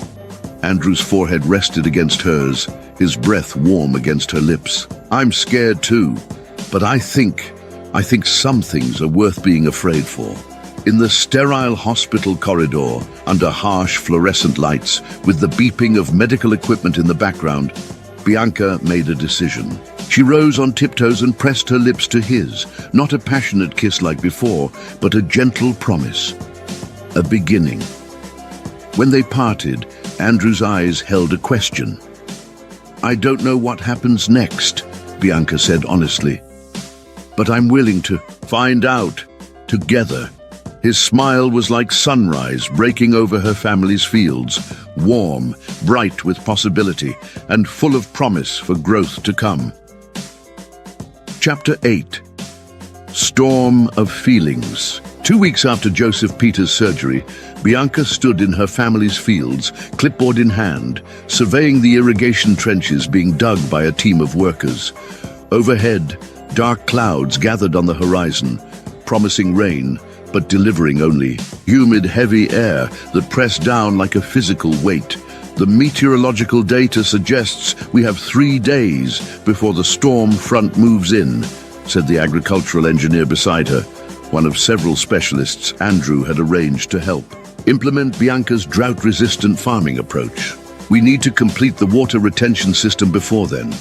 Andrew's forehead rested against hers, his breath warm against her lips. "I'm scared too, but I think some things are worth being afraid for." In the sterile hospital corridor, under harsh fluorescent lights, with the beeping of medical equipment in the background, Bianca made a decision. She rose on tiptoes and pressed her lips to his, not a passionate kiss like before, but a gentle promise. A beginning. When they parted, Andrew's eyes held a question. "I don't know what happens next," Bianca said honestly. "But I'm willing to find out together." His smile was like sunrise breaking over her family's fields, warm, bright with possibility, and full of promise for growth to come. Chapter 8. Storm of Feelings. 2 weeks after Joseph Peters' surgery, Bianca stood in her family's fields, clipboard in hand, surveying the irrigation trenches being dug by a team of workers. Overhead, dark clouds gathered on the horizon, promising rain, but delivering only humid, heavy air that pressed down like a physical weight. The meteorological data suggests we have 3 days before the storm front moves in, said the agricultural engineer beside her, one of several specialists Andrew had arranged to help implement Bianca's drought-resistant farming approach. "We need to complete the water retention system before then."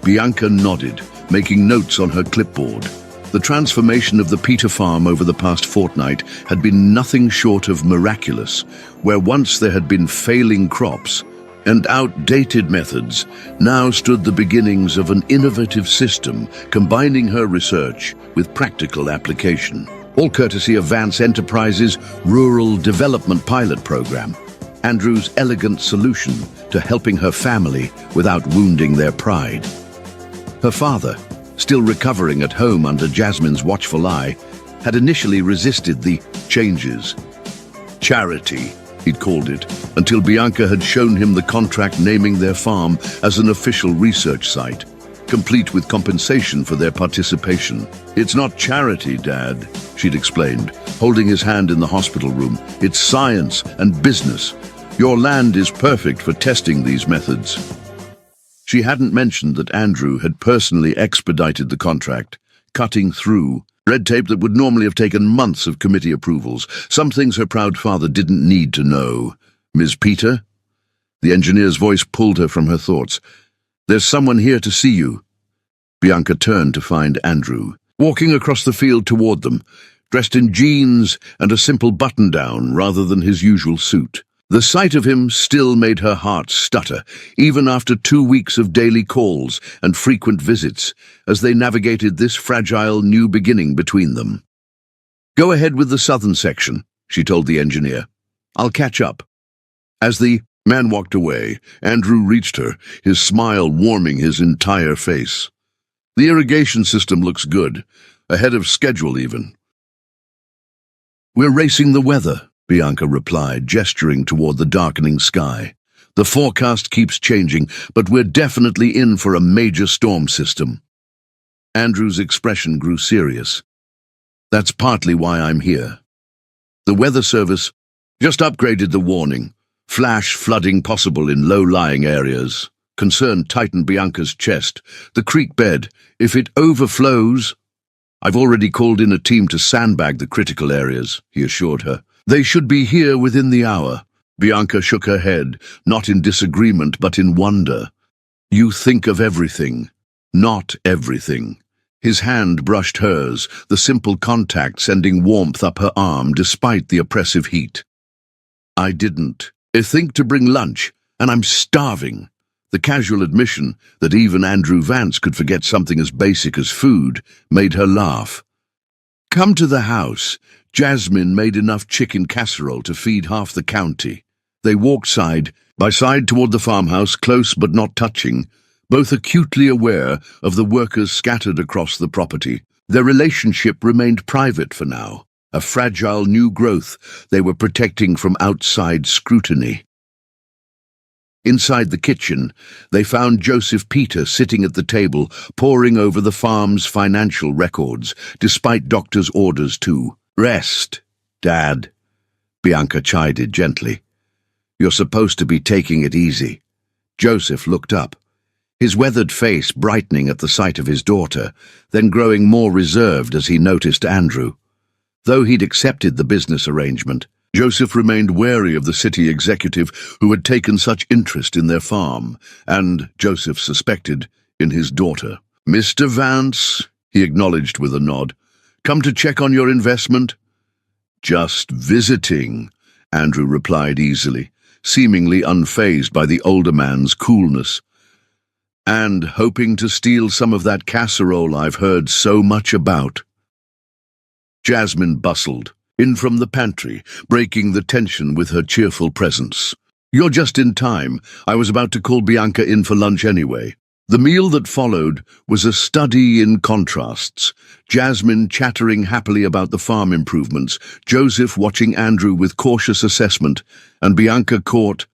Bianca nodded, making notes on her clipboard. The transformation of the Peter farm over the past fortnight had been nothing short of miraculous. Where once there had been failing crops and outdated methods, now stood the beginnings of an innovative system combining her research with practical application. All courtesy of Vance Enterprises' Rural Development Pilot Program, Andrew's elegant solution to helping her family without wounding their pride. Her father, still recovering at home under Jasmine's watchful eye, had initially resisted the changes. Charity, he'd called it, until Bianca had shown him the contract naming their farm as an official research site, complete with compensation for their participation. "It's not charity, Dad," she'd explained, holding his hand in the hospital room. "It's science and business. Your land is perfect for testing these methods." She hadn't mentioned that Andrew had personally expedited the contract, cutting through red tape that would normally have taken months of committee approvals, some things her proud father didn't need to know. "Ms. Peter?" The engineer's voice pulled her from her thoughts. "There's someone here to see you." Bianca turned to find Andrew, walking across the field toward them, dressed in jeans and a simple button-down rather than his usual suit. The sight of him still made her heart stutter, even after 2 weeks of daily calls and frequent visits, as they navigated this fragile new beginning between them. "Go ahead with the southern section," she told the engineer. "I'll catch up." As the man walked away, Andrew reached her, his smile warming his entire face. "The irrigation system looks good, ahead of schedule even." "We're racing the weather," Bianca replied, gesturing toward the darkening sky. "The forecast keeps changing, but we're definitely in for a major storm system." Andrew's expression grew serious. "That's partly why I'm here. The Weather Service just upgraded the warning. Flash flooding possible in low-lying areas." Concern tightened Bianca's chest. "The creek bed, if it overflows—" "I've already called in a team to sandbag the critical areas," he assured her. "They should be here within the hour." Bianca shook her head, not in disagreement but in wonder. "You think of everything, not everything." His hand brushed hers, the simple contact sending warmth up her arm despite the oppressive heat. "I didn't. I think to bring lunch, and I'm starving." The casual admission that even Andrew Vance could forget something as basic as food made her laugh. "Come to the house. Jasmine made enough chicken casserole to feed half the county." They walked side by side toward the farmhouse, close but not touching, both acutely aware of the workers scattered across the property. Their relationship remained private for now, a fragile new growth they were protecting from outside scrutiny. Inside the kitchen, they found Joseph Peter sitting at the table, poring over the farm's financial records, despite doctor's orders to "Rest, Dad," Bianca chided gently. "You're supposed to be taking it easy." Joseph looked up, his weathered face brightening at the sight of his daughter, then growing more reserved as he noticed Andrew. Though he'd accepted the business arrangement, Joseph remained wary of the city executive who had taken such interest in their farm, and, Joseph suspected, in his daughter. "Mr. Vance," he acknowledged with a nod, "come to check on your investment?" "Just visiting," Andrew replied easily, seemingly unfazed by the older man's coolness. "And hoping to steal some of that casserole I've heard so much about." Jasmine bustled in from the pantry, breaking the tension with her cheerful presence. "You're just in time. I was about to call Bianca in for lunch anyway." The meal that followed was a study in contrasts, Jasmine chattering happily about the farm improvements, Joseph watching Andrew with cautious assessment, and Bianca caught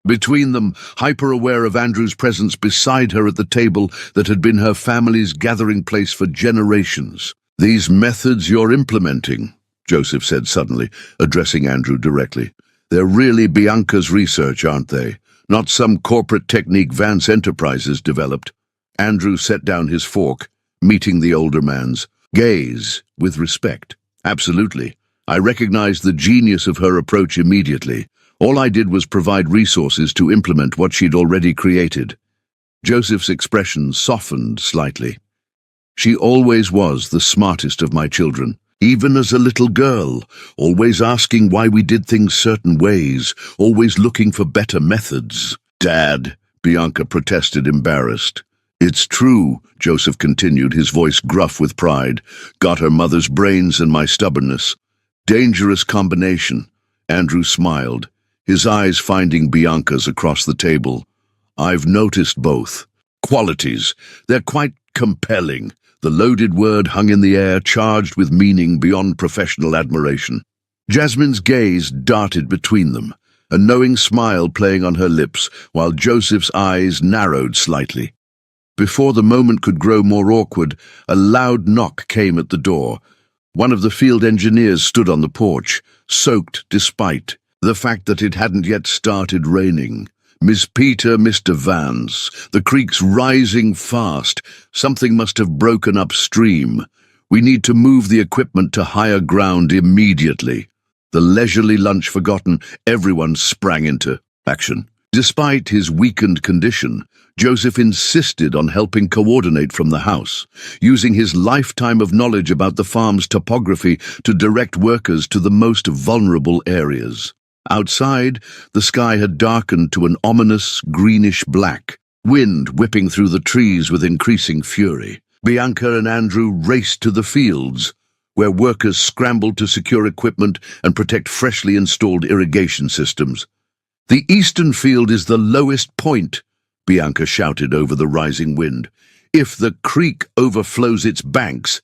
between them, hyper-aware of Andrew's presence beside her at the table that had been her family's gathering place for generations. "These methods you're implementing," Joseph said suddenly, addressing Andrew directly. "They're really Bianca's research, aren't they? Not some corporate technique Vance Enterprises developed." Andrew set down his fork, meeting the older man's gaze with respect. "Absolutely. I recognized the genius of her approach immediately. All I did was provide resources to implement what she'd already created." Joseph's expression softened slightly. She always was the smartest of my children, even as a little girl, always asking why we did things certain ways, always looking for better methods. Dad, Bianca protested, embarrassed. It's true, Joseph continued, his voice gruff with pride. Got her mother's brains and my stubbornness. Dangerous combination. Andrew smiled, his eyes finding Bianca's across the table. I've noticed both. Qualities. They're quite compelling. The loaded word hung in the air, charged with meaning beyond professional admiration. Jasmine's gaze darted between them, a knowing smile playing on her lips, while Joseph's eyes narrowed slightly. Before the moment could grow more awkward, a loud knock came at the door. One of the field engineers stood on the porch, soaked despite the fact that it hadn't yet started raining. Miss Peter, Mr. Vance, the creek's rising fast. Something must have broken upstream. We need to move the equipment to higher ground immediately. The leisurely lunch forgotten, everyone sprang into action. Despite his weakened condition, Joseph insisted on helping coordinate from the house, using his lifetime of knowledge about the farm's topography to direct workers to the most vulnerable areas. Outside, the sky had darkened to an ominous greenish black, wind whipping through the trees with increasing fury. Bianca and Andrew raced to the fields, where workers scrambled to secure equipment and protect freshly installed irrigation systems. The eastern field is the lowest point, Bianca shouted over the rising wind. If the creek overflows its banks,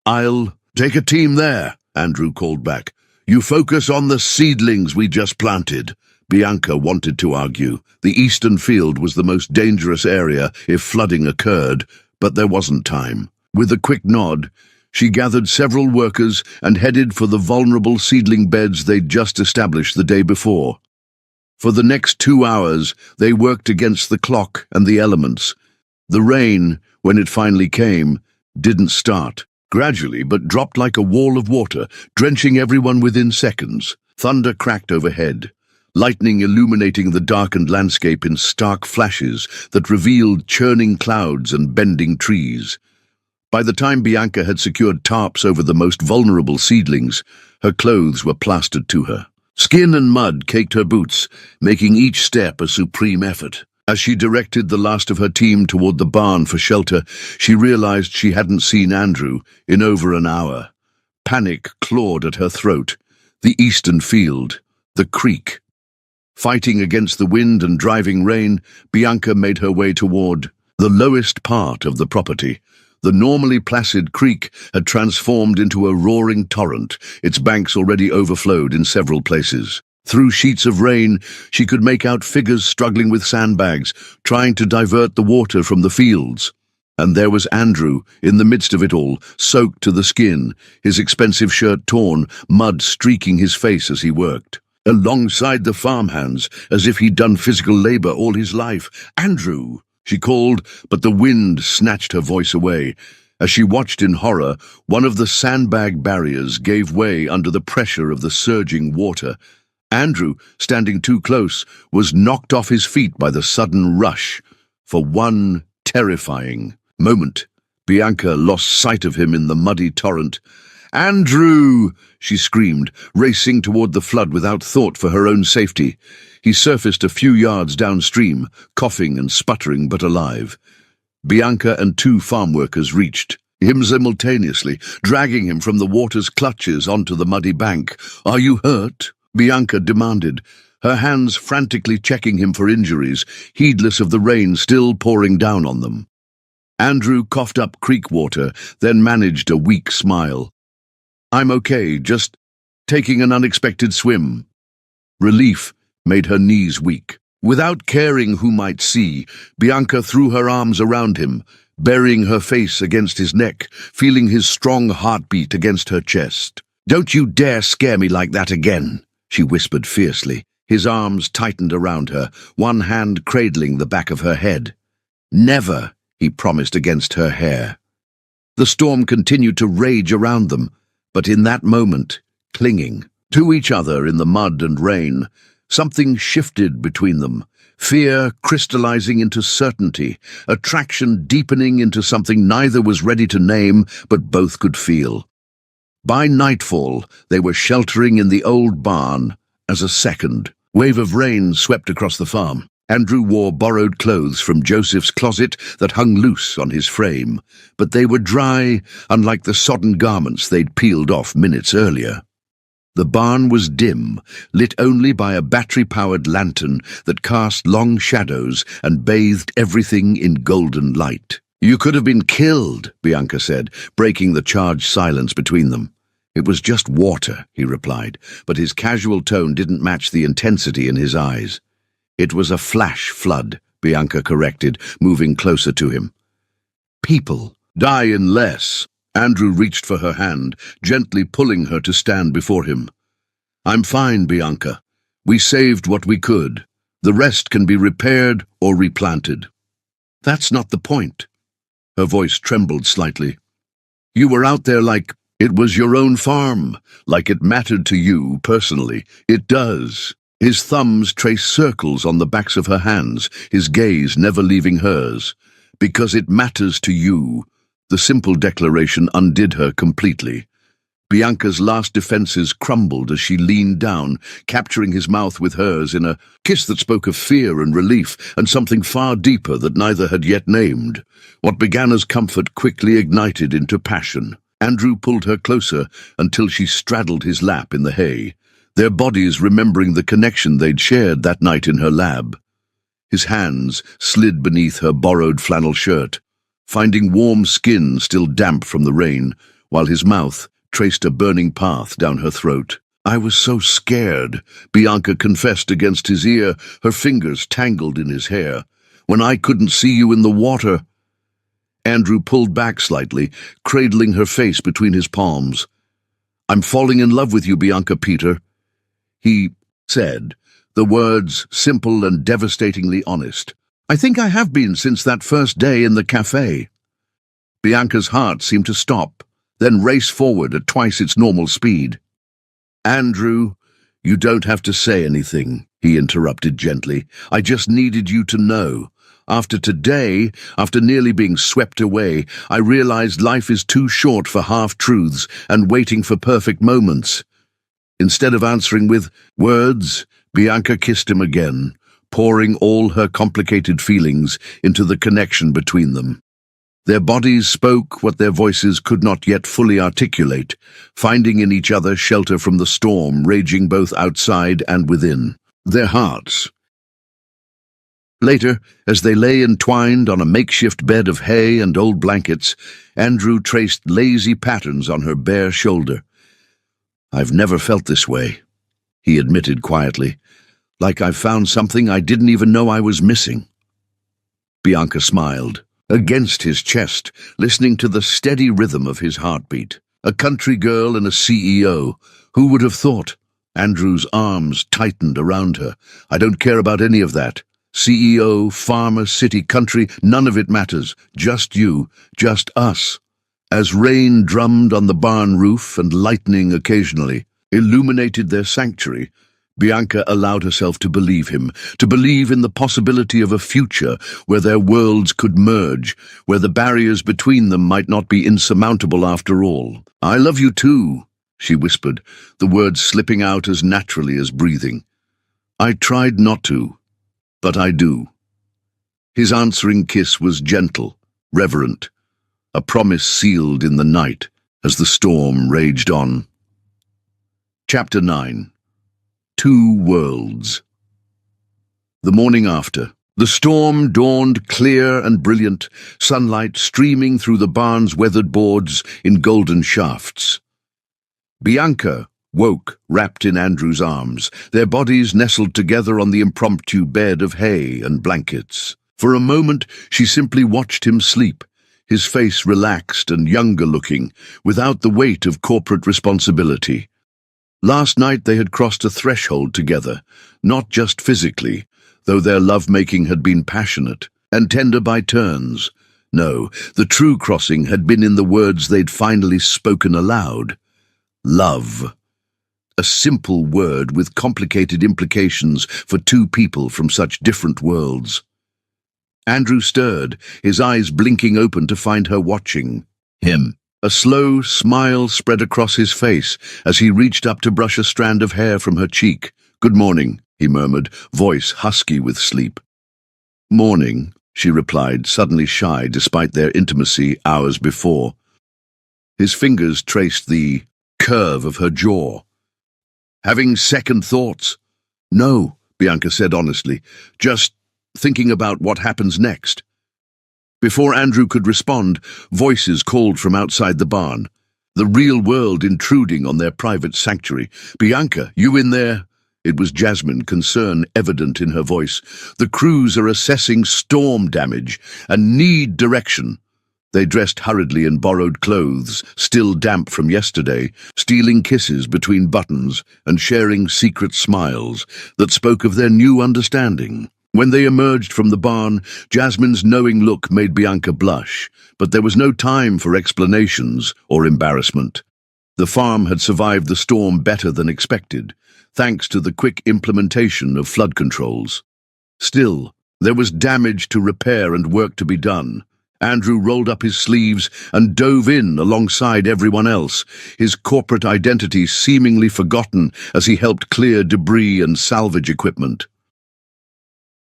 I'll take a team there, Andrew called back. You focus on the seedlings we just planted. Bianca wanted to argue. The eastern field was the most dangerous area if flooding occurred, but there wasn't time. With a quick nod, she gathered several workers and headed for the vulnerable seedling beds they'd just established the day before. For the next 2 hours, they worked against the clock and the elements. The rain, when it finally came, didn't start. Gradually, but dropped like a wall of water, drenching everyone within seconds. Thunder cracked overhead, lightning illuminating the darkened landscape in stark flashes that revealed churning clouds and bending trees. By the time Bianca had secured tarps over the most vulnerable seedlings, her clothes were plastered to her. Skin and mud caked her boots, making each step a supreme effort. As she directed the last of her team toward the barn for shelter, she realized she hadn't seen Andrew in over an hour. Panic clawed at her throat. The eastern field, the creek. Fighting against the wind and driving rain, Bianca made her way toward the lowest part of the property. The normally placid creek had transformed into a roaring torrent, its banks already overflowed in several places. Through sheets of rain, she could make out figures struggling with sandbags, trying to divert the water from the fields. And there was Andrew, in the midst of it all, soaked to the skin, his expensive shirt torn, mud streaking his face as he worked. Alongside the farmhands, as if he'd done physical labor all his life. "Andrew!" she called, but the wind snatched her voice away. As she watched in horror, one of the sandbag barriers gave way under the pressure of the surging water. Andrew, standing too close, was knocked off his feet by the sudden rush. For one terrifying moment, Bianca lost sight of him in the muddy torrent. "Andrew!" she screamed, racing toward the flood without thought for her own safety. He surfaced a few yards downstream, coughing and sputtering but alive. Bianca and 2 farm workers reached him simultaneously, dragging him from the water's clutches onto the muddy bank. "Are you hurt?" Bianca demanded, her hands frantically checking him for injuries, heedless of the rain still pouring down on them. Andrew coughed up creek water, then managed a weak smile. "I'm okay, just taking an unexpected swim." Relief made her knees weak. Without caring who might see, Bianca threw her arms around him, burying her face against his neck, feeling his strong heartbeat against her chest. "Don't you dare scare me like that again," she whispered fiercely. His arms tightened around her, one hand cradling the back of her head. "Never," he promised against her hair. The storm continued to rage around them, but in that moment, clinging to each other in the mud and rain, something shifted between them. Fear crystallizing into certainty, attraction deepening into something neither was ready to name, but both could feel. By nightfall, they were sheltering in the old barn as a second wave of rain swept across the farm. Andrew wore borrowed clothes from Joseph's closet that hung loose on his frame, but they were dry, unlike the sodden garments they'd peeled off minutes earlier. The barn was dim, lit only by a battery-powered lantern that cast long shadows and bathed everything in golden light. "You could have been killed," Bianca said, breaking the charged silence between them. "It was just water," he replied, but his casual tone didn't match the intensity in his eyes. "It was a flash flood," Bianca corrected, moving closer to him. "People die in less." Andrew reached for her hand, gently pulling her to stand before him. "I'm fine, Bianca. We saved what we could. The rest can be repaired or replanted." "That's not the point." Her voice trembled slightly. "You were out there like it was your own farm, like it mattered to you personally. It does." His thumbs traced circles on the backs of her hands, his gaze never leaving hers. "Because it matters to you." The simple declaration undid her completely. Bianca's last defenses crumbled as she leaned down, capturing his mouth with hers in a kiss that spoke of fear and relief and something far deeper that neither had yet named. What began as comfort quickly ignited into passion. Andrew pulled her closer until she straddled his lap in the hay, their bodies remembering the connection they'd shared that night in her lab. His hands slid beneath her borrowed flannel shirt, finding warm skin still damp from the rain, while his mouth traced a burning path down her throat. "I was so scared," Bianca confessed against his ear, her fingers tangled in his hair. "When I couldn't see you in the water." Andrew pulled back slightly, cradling her face between his palms. "I'm falling in love with you, Bianca Peter," he said, the words simple and devastatingly honest. "I think I have been since that first day in the cafe." Bianca's heart seemed to stop, then race forward at twice its normal speed. "Andrew, you don't have to say anything," he interrupted gently. "I just needed you to know. After today, after nearly being swept away, I realized life is too short for half-truths and waiting for perfect moments." Instead of answering with words, Bianca kissed him again, pouring all her complicated feelings into the connection between them. Their bodies spoke what their voices could not yet fully articulate, finding in each other shelter from the storm raging both outside and within. Their hearts. Later, as they lay entwined on a makeshift bed of hay and old blankets, Andrew traced lazy patterns on her bare shoulder. "I've never felt this way," he admitted quietly, "like I've found something I didn't even know I was missing." Bianca smiled, against his chest, listening to the steady rhythm of his heartbeat. A country girl and a CEO, who would have thought? Andrew's arms tightened around her. "I don't care about any of that. CEO, farmer, city, country, none of it matters. Just you, just us." As rain drummed on the barn roof and lightning occasionally illuminated their sanctuary, Bianca allowed herself to believe him, to believe in the possibility of a future where their worlds could merge, where the barriers between them might not be insurmountable after all. "I love you too," she whispered, the words slipping out as naturally as breathing. "I tried not to, but I do." His answering kiss was gentle, reverent, a promise sealed in the night as the storm raged on. Chapter 9. Two Worlds. The morning after, the storm dawned clear and brilliant, sunlight streaming through the barn's weathered boards in golden shafts. Bianca woke, wrapped in Andrew's arms, their bodies nestled together on the impromptu bed of hay and blankets. For a moment, she simply watched him sleep, his face relaxed and younger-looking, without the weight of corporate responsibility. Last night they had crossed a threshold together, not just physically, though their love-making had been passionate and tender by turns. No, the true crossing had been in the words they'd finally spoken aloud. Love. A simple word with complicated implications for two people from such different worlds. Andrew stirred, his eyes blinking open to find her watching him. A slow smile spread across his face as he reached up to brush a strand of hair from her cheek. "Good morning," he murmured, voice husky with sleep. "Morning," she replied, suddenly shy despite their intimacy hours before. His fingers traced the curve of her jaw. "Having second thoughts?" "No," Bianca said honestly, "just thinking about what happens next." Before Andrew could respond, voices called from outside the barn. The real world intruding on their private sanctuary. "Bianca, you in there?" It was Jasmine, concern evident in her voice. "The crews are assessing storm damage and need direction." They dressed hurriedly in borrowed clothes, still damp from yesterday, stealing kisses between buttons and sharing secret smiles that spoke of their new understanding. When they emerged from the barn, Jasmine's knowing look made Bianca blush, but there was no time for explanations or embarrassment. The farm had survived the storm better than expected, thanks to the quick implementation of flood controls. Still, there was damage to repair and work to be done. Andrew rolled up his sleeves and dove in alongside everyone else, his corporate identity seemingly forgotten as he helped clear debris and salvage equipment.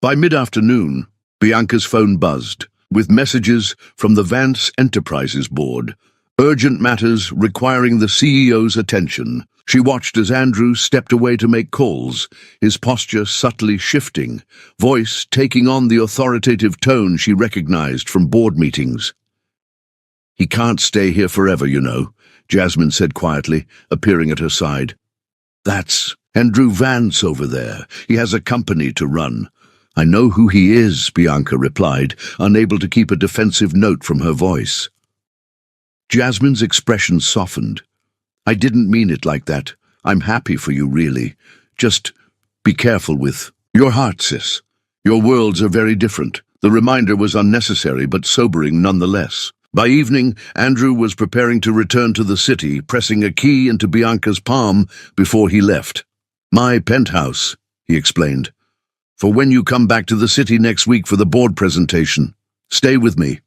By mid-afternoon, Bianca's phone buzzed, with messages from the Vance Enterprises board, urgent matters requiring the CEO's attention. She watched as Andrew stepped away to make calls, his posture subtly shifting, voice taking on the authoritative tone she recognized from board meetings. "He can't stay here forever, you know," Jasmine said quietly, appearing at her side. "That's Andrew Vance over there. He has a company to run." "I know who he is," Bianca replied, unable to keep a defensive note from her voice. Jasmine's expression softened. "I didn't mean it like that. I'm happy for you, really. Just be careful with your heart, sis. Your worlds are very different." The reminder was unnecessary but sobering nonetheless. By evening, Andrew was preparing to return to the city, pressing a key into Bianca's palm before he left. "My penthouse," he explained, "for when you come back to the city next week for the board presentation. Stay with me."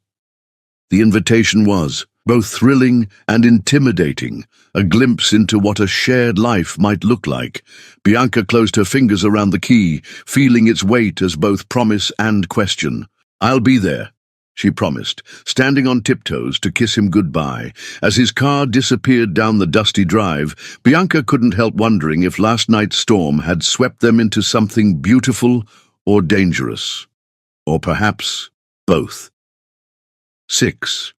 The invitation was both thrilling and intimidating, a glimpse into what a shared life might look like. Bianca closed her fingers around the key, feeling its weight as both promise and question. "I'll be there," she promised, standing on tiptoes to kiss him goodbye. As his car disappeared down the dusty drive, Bianca couldn't help wondering if last night's storm had swept them into something beautiful or dangerous. Or perhaps both. 6.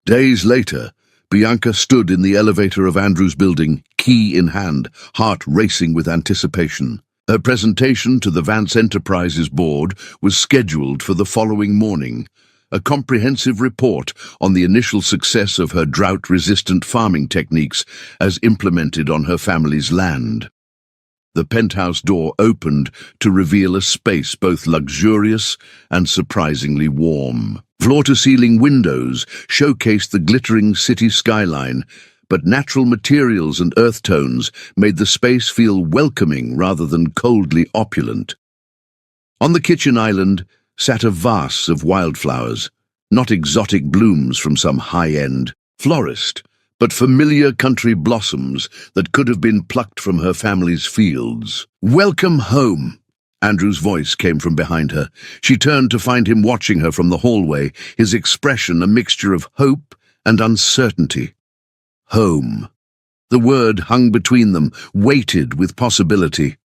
Days later, Bianca stood in the elevator of Andrew's building, key in hand, heart racing with anticipation. Her presentation to the Vance Enterprises board was scheduled for the following morning, a comprehensive report on the initial success of her drought-resistant farming techniques as implemented on her family's land. The penthouse door opened to reveal a space both luxurious and surprisingly warm. Floor-to-ceiling windows showcased the glittering city skyline, but natural materials and earth tones made the space feel welcoming rather than coldly opulent. On the kitchen island sat a vase of wildflowers, not exotic blooms from some high-end florist, but familiar country blossoms that could have been plucked from her family's fields. "Welcome home," Andrew's voice came from behind her. She turned to find him watching her from the hallway, his expression a mixture of hope and uncertainty. Home. The word hung between them, weighted with possibility.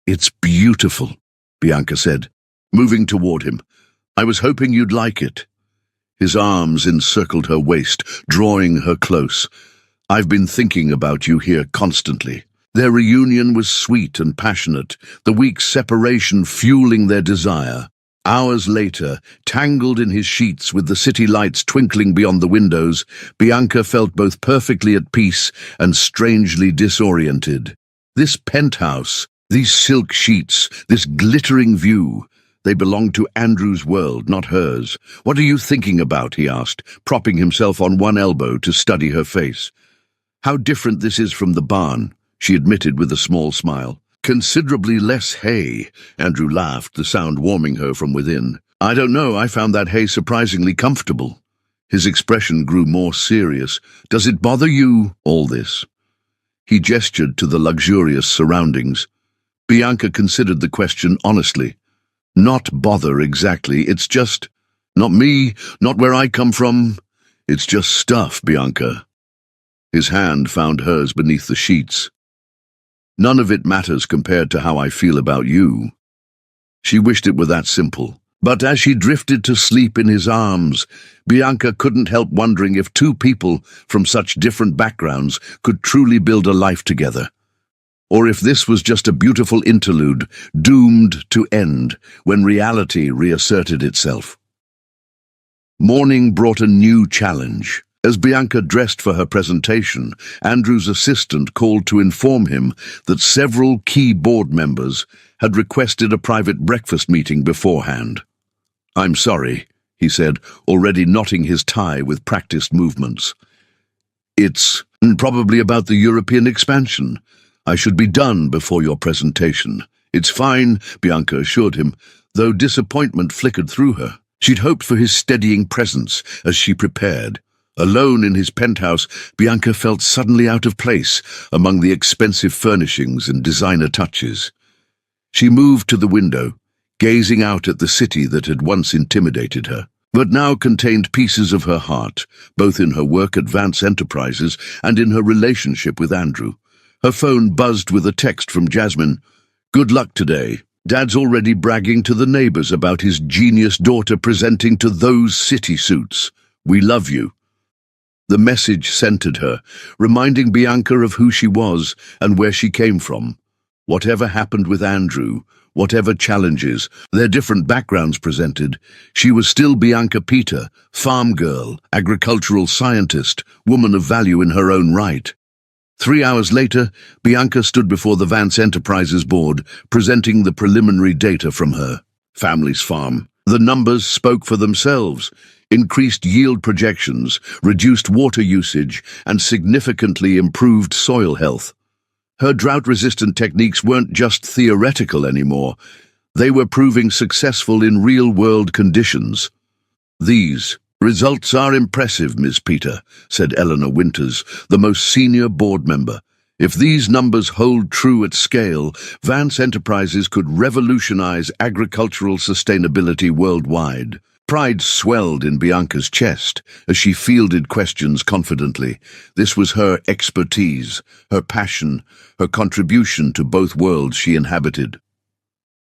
"It's beautiful," Bianca said, moving toward him. "I was hoping you'd like it." His arms encircled her waist, drawing her close. "I've been thinking about you here constantly." Their reunion was sweet and passionate, the week's separation fueling their desire. Hours later, tangled in his sheets with the city lights twinkling beyond the windows, Bianca felt both perfectly at peace and strangely disoriented. This penthouse, these silk sheets, this glittering view, they belonged to Andrew's world, not hers. "What are you thinking about?" he asked, propping himself on one elbow to study her face. "How different this is from the barn," she admitted with a small smile. Considerably less hay, Andrew laughed, the sound warming her from within. I don't know, I found that hay surprisingly comfortable. His expression grew more serious. Does it bother you, all this? He gestured to the luxurious surroundings. Bianca considered the question honestly. Not bother exactly, it's just... Not me, not where I come from. It's just stuff, Bianca. His hand found hers beneath the sheets. None of it matters compared to how I feel about you. She wished it were that simple. But as she drifted to sleep in his arms, Bianca couldn't help wondering if two people from such different backgrounds could truly build a life together. Or if this was just a beautiful interlude, doomed to end when reality reasserted itself. Morning brought a new challenge. As Bianca dressed for her presentation, Andrew's assistant called to inform him that several key board members had requested a private breakfast meeting beforehand. I'm sorry, he said, already knotting his tie with practiced movements. It's probably about the European expansion. I should be done before your presentation. It's fine, Bianca assured him, though disappointment flickered through her. She'd hoped for his steadying presence as she prepared. Alone in his penthouse, Bianca felt suddenly out of place among the expensive furnishings and designer touches. She moved to the window, gazing out at the city that had once intimidated her, but now contained pieces of her heart, both in her work at Vance Enterprises and in her relationship with Andrew. Her phone buzzed with a text from Jasmine. Good luck today. Dad's already bragging to the neighbors about his genius daughter presenting to those city suits. We love you. The message centered her, reminding Bianca of who she was and where she came from. Whatever happened with Andrew, whatever challenges, their different backgrounds presented, she was still Bianca Peter, farm girl, agricultural scientist, woman of value in her own right. 3 hours later, Bianca stood before the Vance Enterprises board, presenting the preliminary data from her family's farm. The numbers spoke for themselves. Increased yield projections, reduced water usage, and significantly improved soil health. Her drought-resistant techniques weren't just theoretical anymore. They were proving successful in real-world conditions. These results are impressive, Ms. Peter, said Eleanor Winters, the most senior board member. If these numbers hold true at scale, Vance Enterprises could revolutionize agricultural sustainability worldwide. Pride swelled in Bianca's chest as she fielded questions confidently. This was her expertise, her passion, her contribution to both worlds she inhabited.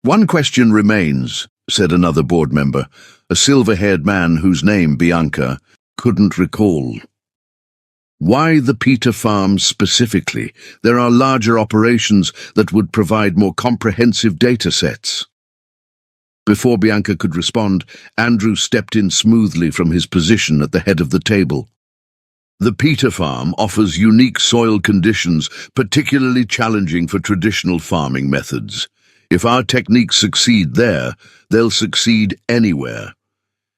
One question remains, said another board member, a silver-haired man whose name Bianca couldn't recall. Why the Peter farm specifically? There are larger operations that would provide more comprehensive data sets. Before Bianca could respond, Andrew stepped in smoothly from his position at the head of the table. The Peter farm offers unique soil conditions, particularly challenging for traditional farming methods. If our techniques succeed there, they'll succeed anywhere.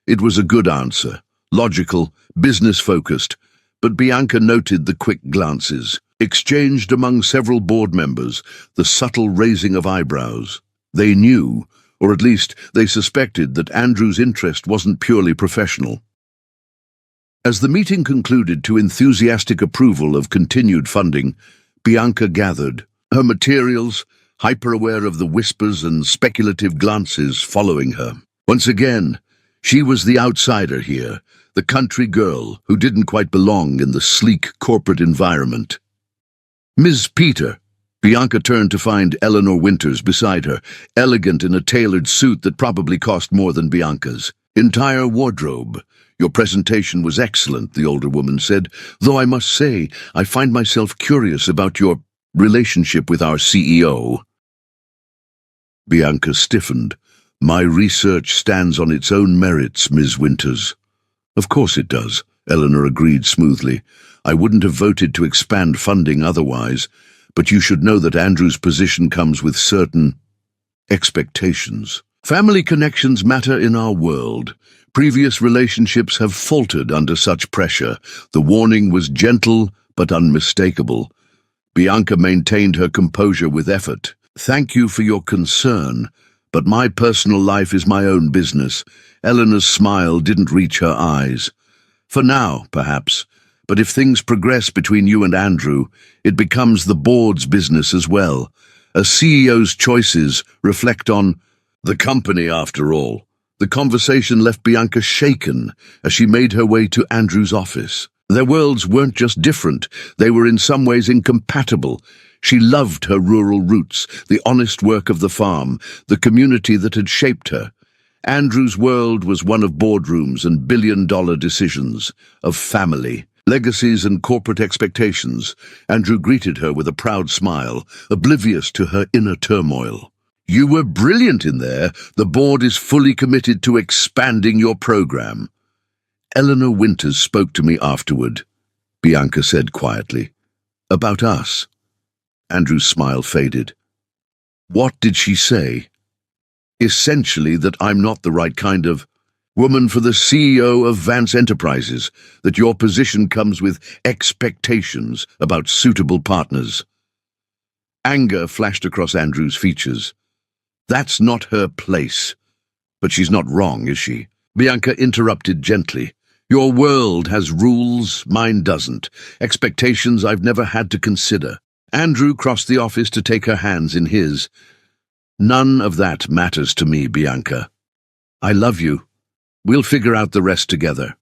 It was a good answer, logical, business-focused, but Bianca noted the quick glances, exchanged among several board members, the subtle raising of eyebrows. They knew, or at least they suspected, that Andrew's interest wasn't purely professional. As the meeting concluded to enthusiastic approval of continued funding, Bianca gathered, her materials, hyper-aware of the whispers and speculative glances following her. Once again, she was the outsider here, the country girl who didn't quite belong in the sleek corporate environment. Ms. Peter, Bianca turned to find Eleanor Winters beside her, elegant in a tailored suit that probably cost more than Bianca's entire wardrobe. Your presentation was excellent, the older woman said, though I must say I find myself curious about your relationship with our CEO. Bianca stiffened. My research stands on its own merits, Ms. Winters. Of course it does, Eleanor agreed smoothly. I wouldn't have voted to expand funding otherwise, but you should know that Andrew's position comes with certain expectations. Family connections matter in our world. Previous relationships have faltered under such pressure. The warning was gentle but unmistakable. Bianca maintained her composure with effort. "Thank you for your concern, but my personal life is my own business." Eleanor's smile didn't reach her eyes. "For now, perhaps, but if things progress between you and Andrew, it becomes the board's business as well. A CEO's choices reflect on the company, after all." The conversation left Bianca shaken as she made her way to Andrew's office. Their worlds weren't just different, they were in some ways incompatible. She loved her rural roots, the honest work of the farm, the community that had shaped her. Andrew's world was one of boardrooms and billion-dollar decisions, of family, legacies and corporate expectations. Andrew greeted her with a proud smile, oblivious to her inner turmoil. "You were brilliant in there. The board is fully committed to expanding your program." "Eleanor Winters spoke to me afterward," Bianca said quietly. "About us." Andrew's smile faded. "What did she say?" "Essentially that I'm not the right kind of woman for the CEO of Vance Enterprises, that your position comes with expectations about suitable partners." Anger flashed across Andrew's features. "That's not her place." "But she's not wrong, is she?" Bianca interrupted gently. "Your world has rules, mine doesn't. Expectations I've never had to consider." Andrew crossed the office to take her hands in his. "None of that matters to me, Bianca. I love you. We'll figure out the rest together."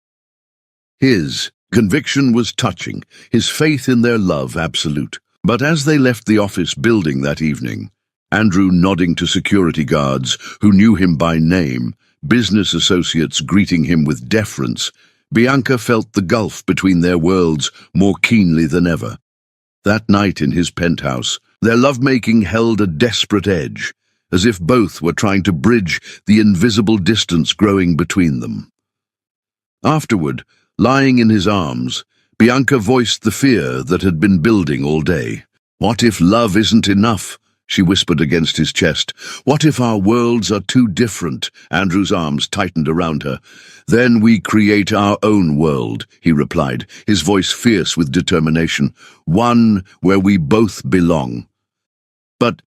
His conviction was touching, his faith in their love absolute. But as they left the office building that evening, Andrew nodding to security guards who knew him by name, business associates greeting him with deference, Bianca felt the gulf between their worlds more keenly than ever. That night in his penthouse, their lovemaking held a desperate edge, as if both were trying to bridge the invisible distance growing between them. Afterward, lying in his arms, Bianca voiced the fear that had been building all day. "What if love isn't enough?" she whispered against his chest. "What if our worlds are too different?" Andrew's arms tightened around her. "Then we create our own world," he replied, his voice fierce with determination. "One where we both belong." But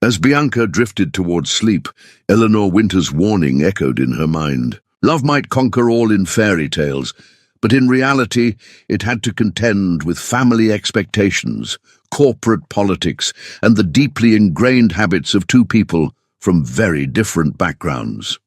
as Bianca drifted towards sleep, Eleanor Winter's warning echoed in her mind. Love might conquer all in fairy tales, but in reality it had to contend with family expectations, corporate politics, and the deeply ingrained habits of two people from very different backgrounds.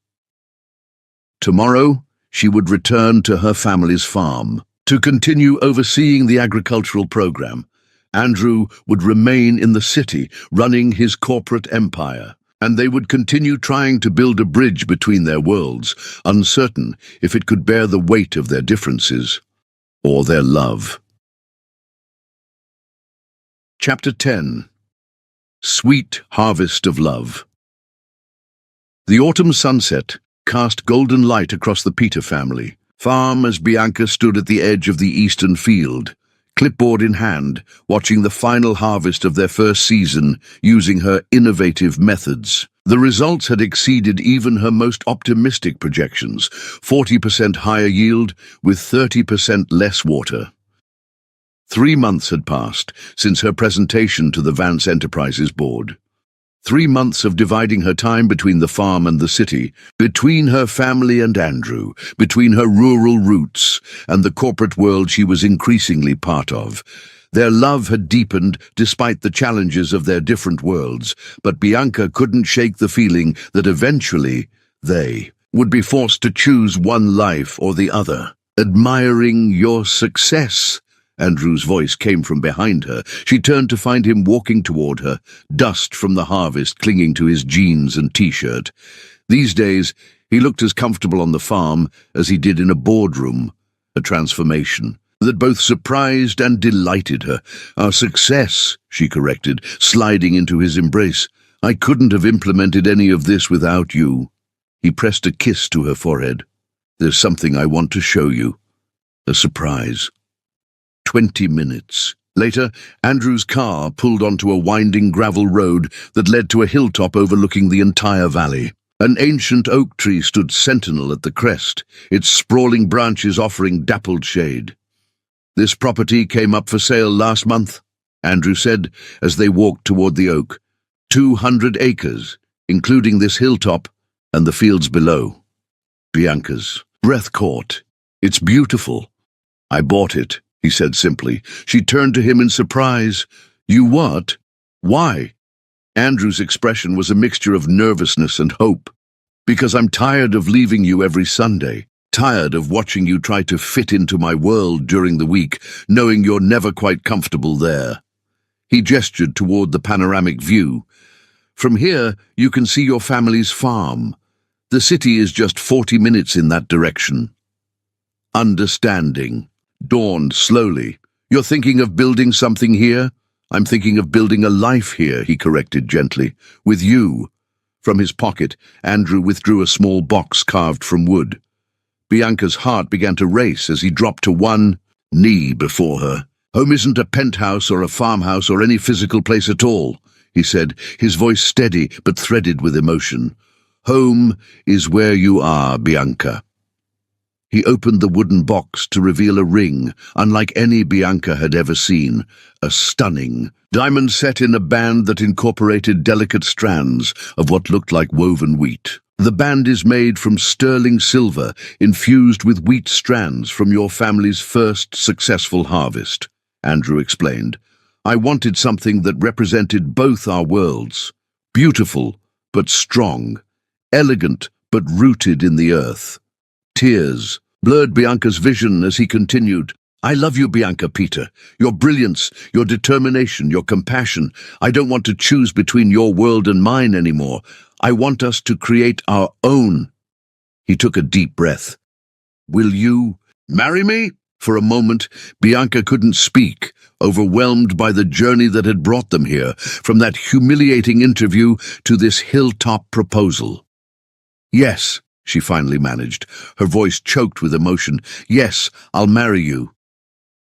Tomorrow, she would return to her family's farm to continue overseeing the agricultural program. Andrew would remain in the city, running his corporate empire, and they would continue trying to build a bridge between their worlds, uncertain if it could bear the weight of their differences or their love. Chapter 10. Sweet Harvest of Love. The autumn sunset cast golden light across the Peter family farm as Bianca stood at the edge of the eastern field, clipboard in hand, watching the final harvest of their first season using her innovative methods. The results had exceeded even her most optimistic projections, 40% higher yield with 30% less water. 3 months had passed since her presentation to the Vance Enterprises board. 3 months of dividing her time between the farm and the city, between her family and Andrew, between her rural roots and the corporate world she was increasingly part of. Their love had deepened despite the challenges of their different worlds, but Bianca couldn't shake the feeling that eventually they would be forced to choose one life or the other. "Admiring your success," Andrew's voice came from behind her. She turned to find him walking toward her, dust from the harvest clinging to his jeans and t-shirt. These days, he looked as comfortable on the farm as he did in a boardroom, a transformation that both surprised and delighted her. "Our success," she corrected, sliding into his embrace. "I couldn't have implemented any of this without you." He pressed a kiss to her forehead. "There's something I want to show you. A surprise." 20 minutes. Later, Andrew's car pulled onto a winding gravel road that led to a hilltop overlooking the entire valley. An ancient oak tree stood sentinel at the crest, its sprawling branches offering dappled shade. "This property came up for sale last month," Andrew said as they walked toward the oak. 200 acres, including this hilltop and the fields below. Bianca's breath caught. It's beautiful. I bought it, he said simply. She turned to him in surprise. You what? Why? Andrew's expression was a mixture of nervousness and hope. Because I'm tired of leaving you every Sunday, tired of watching you try to fit into my world during the week, knowing you're never quite comfortable there. He gestured toward the panoramic view. From here, you can see your family's farm. The city is just 40 minutes in that direction. Understanding dawned slowly. You're thinking of building something here? I'm thinking of building a life here, he corrected gently. With you. From his pocket, Andrew withdrew a small box carved from wood. Bianca's heart began to race as he dropped to one knee before her. Home isn't a penthouse or a farmhouse or any physical place at all, he said, his voice steady but threaded with emotion. Home is where you are, Bianca. He opened the wooden box to reveal a ring, unlike any Bianca had ever seen, a stunning diamond set in a band that incorporated delicate strands of what looked like woven wheat. The band is made from sterling silver, infused with wheat strands from your family's first successful harvest, Andrew explained. I wanted something that represented both our worlds, beautiful but strong, elegant but rooted in the earth. Tears blurred Bianca's vision as he continued. I love you, Bianca, Peter. Your brilliance, your determination, your compassion. I don't want to choose between your world and mine anymore. I want us to create our own. He took a deep breath. Will you marry me? For a moment, Bianca couldn't speak, overwhelmed by the journey that had brought them here, from that humiliating interview to this hilltop proposal. Yes, she finally managed, her voice choked with emotion. Yes, I'll marry you.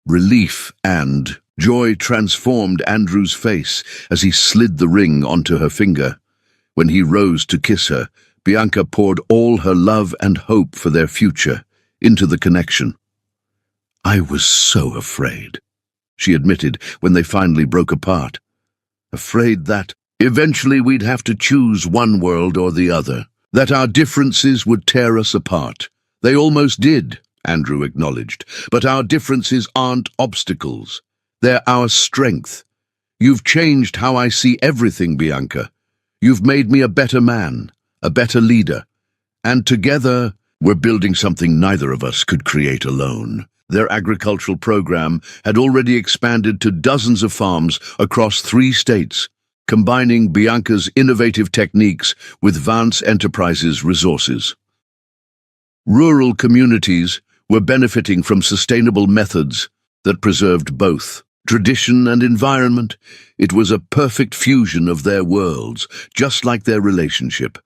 Relief and joy transformed Andrew's face as he slid the ring onto her finger. When he rose to kiss her, Bianca poured all her love and hope for their future into the connection. I was so afraid, she admitted when they finally broke apart. Afraid that eventually we'd have to choose one world or the other. That our differences would tear us apart. They almost did, Andrew acknowledged, but our differences aren't obstacles. They're our strength. You've changed how I see everything, Bianca. You've made me a better man, a better leader. And together, we're building something neither of us could create alone. Their agricultural program had already expanded to dozens of farms across 3 states, combining Bianca's innovative techniques with Vance Enterprises' resources. Rural communities were benefiting from sustainable methods that preserved both tradition and environment. It was a perfect fusion of their worlds, just like their relationship.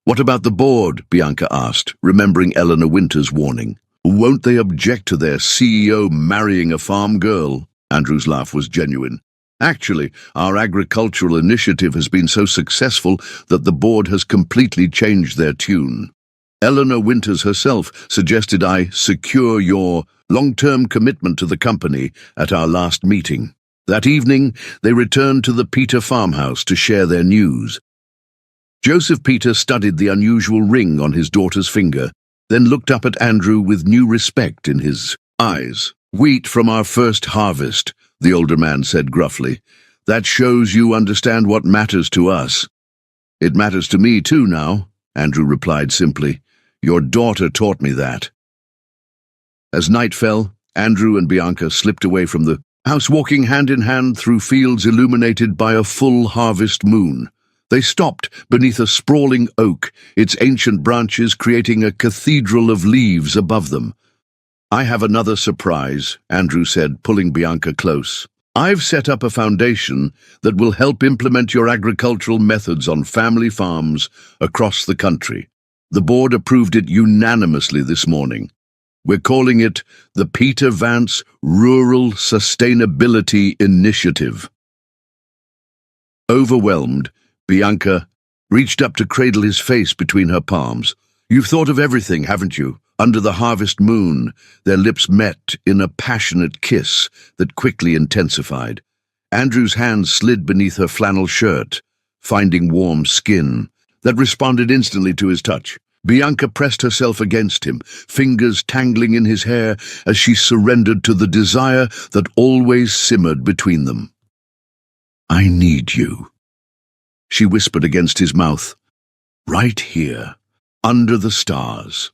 What about the board? Bianca asked, remembering Eleanor Winter's warning. Won't they object to their CEO marrying a farm girl? Andrew's laugh was genuine. Actually, our agricultural initiative has been so successful that the board has completely changed their tune. Eleanor Winters herself suggested I secure your long-term commitment to the company at our last meeting. That evening, they returned to the Peter farmhouse to share their news. Joseph Peter studied the unusual ring on his daughter's finger, then looked up at Andrew with new respect in his eyes. Wheat from our first harvest, the older man said gruffly. That shows you understand what matters to us. It matters to me too now, Andrew replied simply. Your daughter taught me that. As night fell, Andrew and Bianca slipped away from the house, walking hand in hand through fields illuminated by a full harvest moon. They stopped beneath a sprawling oak, its ancient branches creating a cathedral of leaves above them. I have another surprise, Andrew said, pulling Bianca close. I've set up a foundation that will help implement your agricultural methods on family farms across the country. The board approved it unanimously this morning. We're calling it the Peter Vance Rural Sustainability Initiative. Overwhelmed, Bianca reached up to cradle his face between her palms. You've thought of everything, haven't you? Under the harvest moon, their lips met in a passionate kiss that quickly intensified. Andrew's hand slid beneath her flannel shirt, finding warm skin that responded instantly to his touch. Bianca pressed herself against him, fingers tangling in his hair as she surrendered to the desire that always simmered between them. "I need you," she whispered against his mouth. "Right here, under the stars."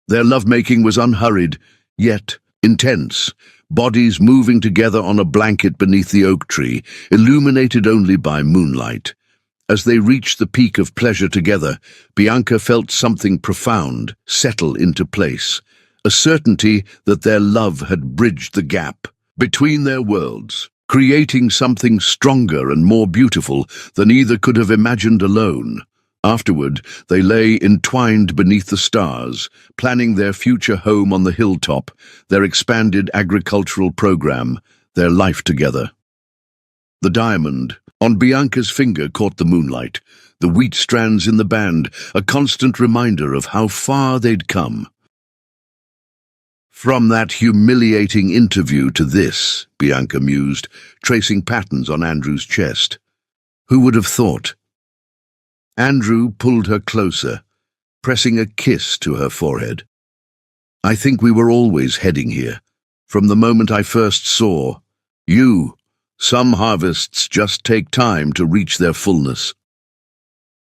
Their lovemaking was unhurried, yet intense, bodies moving together on a blanket beneath the oak tree, illuminated only by moonlight. As they reached the peak of pleasure together, Bianca felt something profound settle into place, a certainty that their love had bridged the gap between their worlds, creating something stronger and more beautiful than either could have imagined alone. Afterward, they lay entwined beneath the stars, planning their future home on the hilltop, their expanded agricultural program, their life together. The diamond on Bianca's finger caught the moonlight, the wheat strands in the band, a constant reminder of how far they'd come. From that humiliating interview to this, Bianca mused, tracing patterns on Andrew's chest. Who would have thought? Andrew pulled her closer, pressing a kiss to her forehead. "I think we were always heading here, from the moment I first saw you. Some harvests just take time to reach their fullness."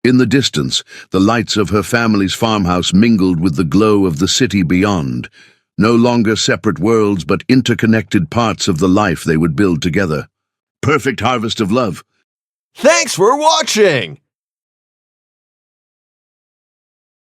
In the distance, the lights of her family's farmhouse mingled with the glow of the city beyond, no longer separate worlds but interconnected parts of the life they would build together. Perfect harvest of love. Thanks for watching!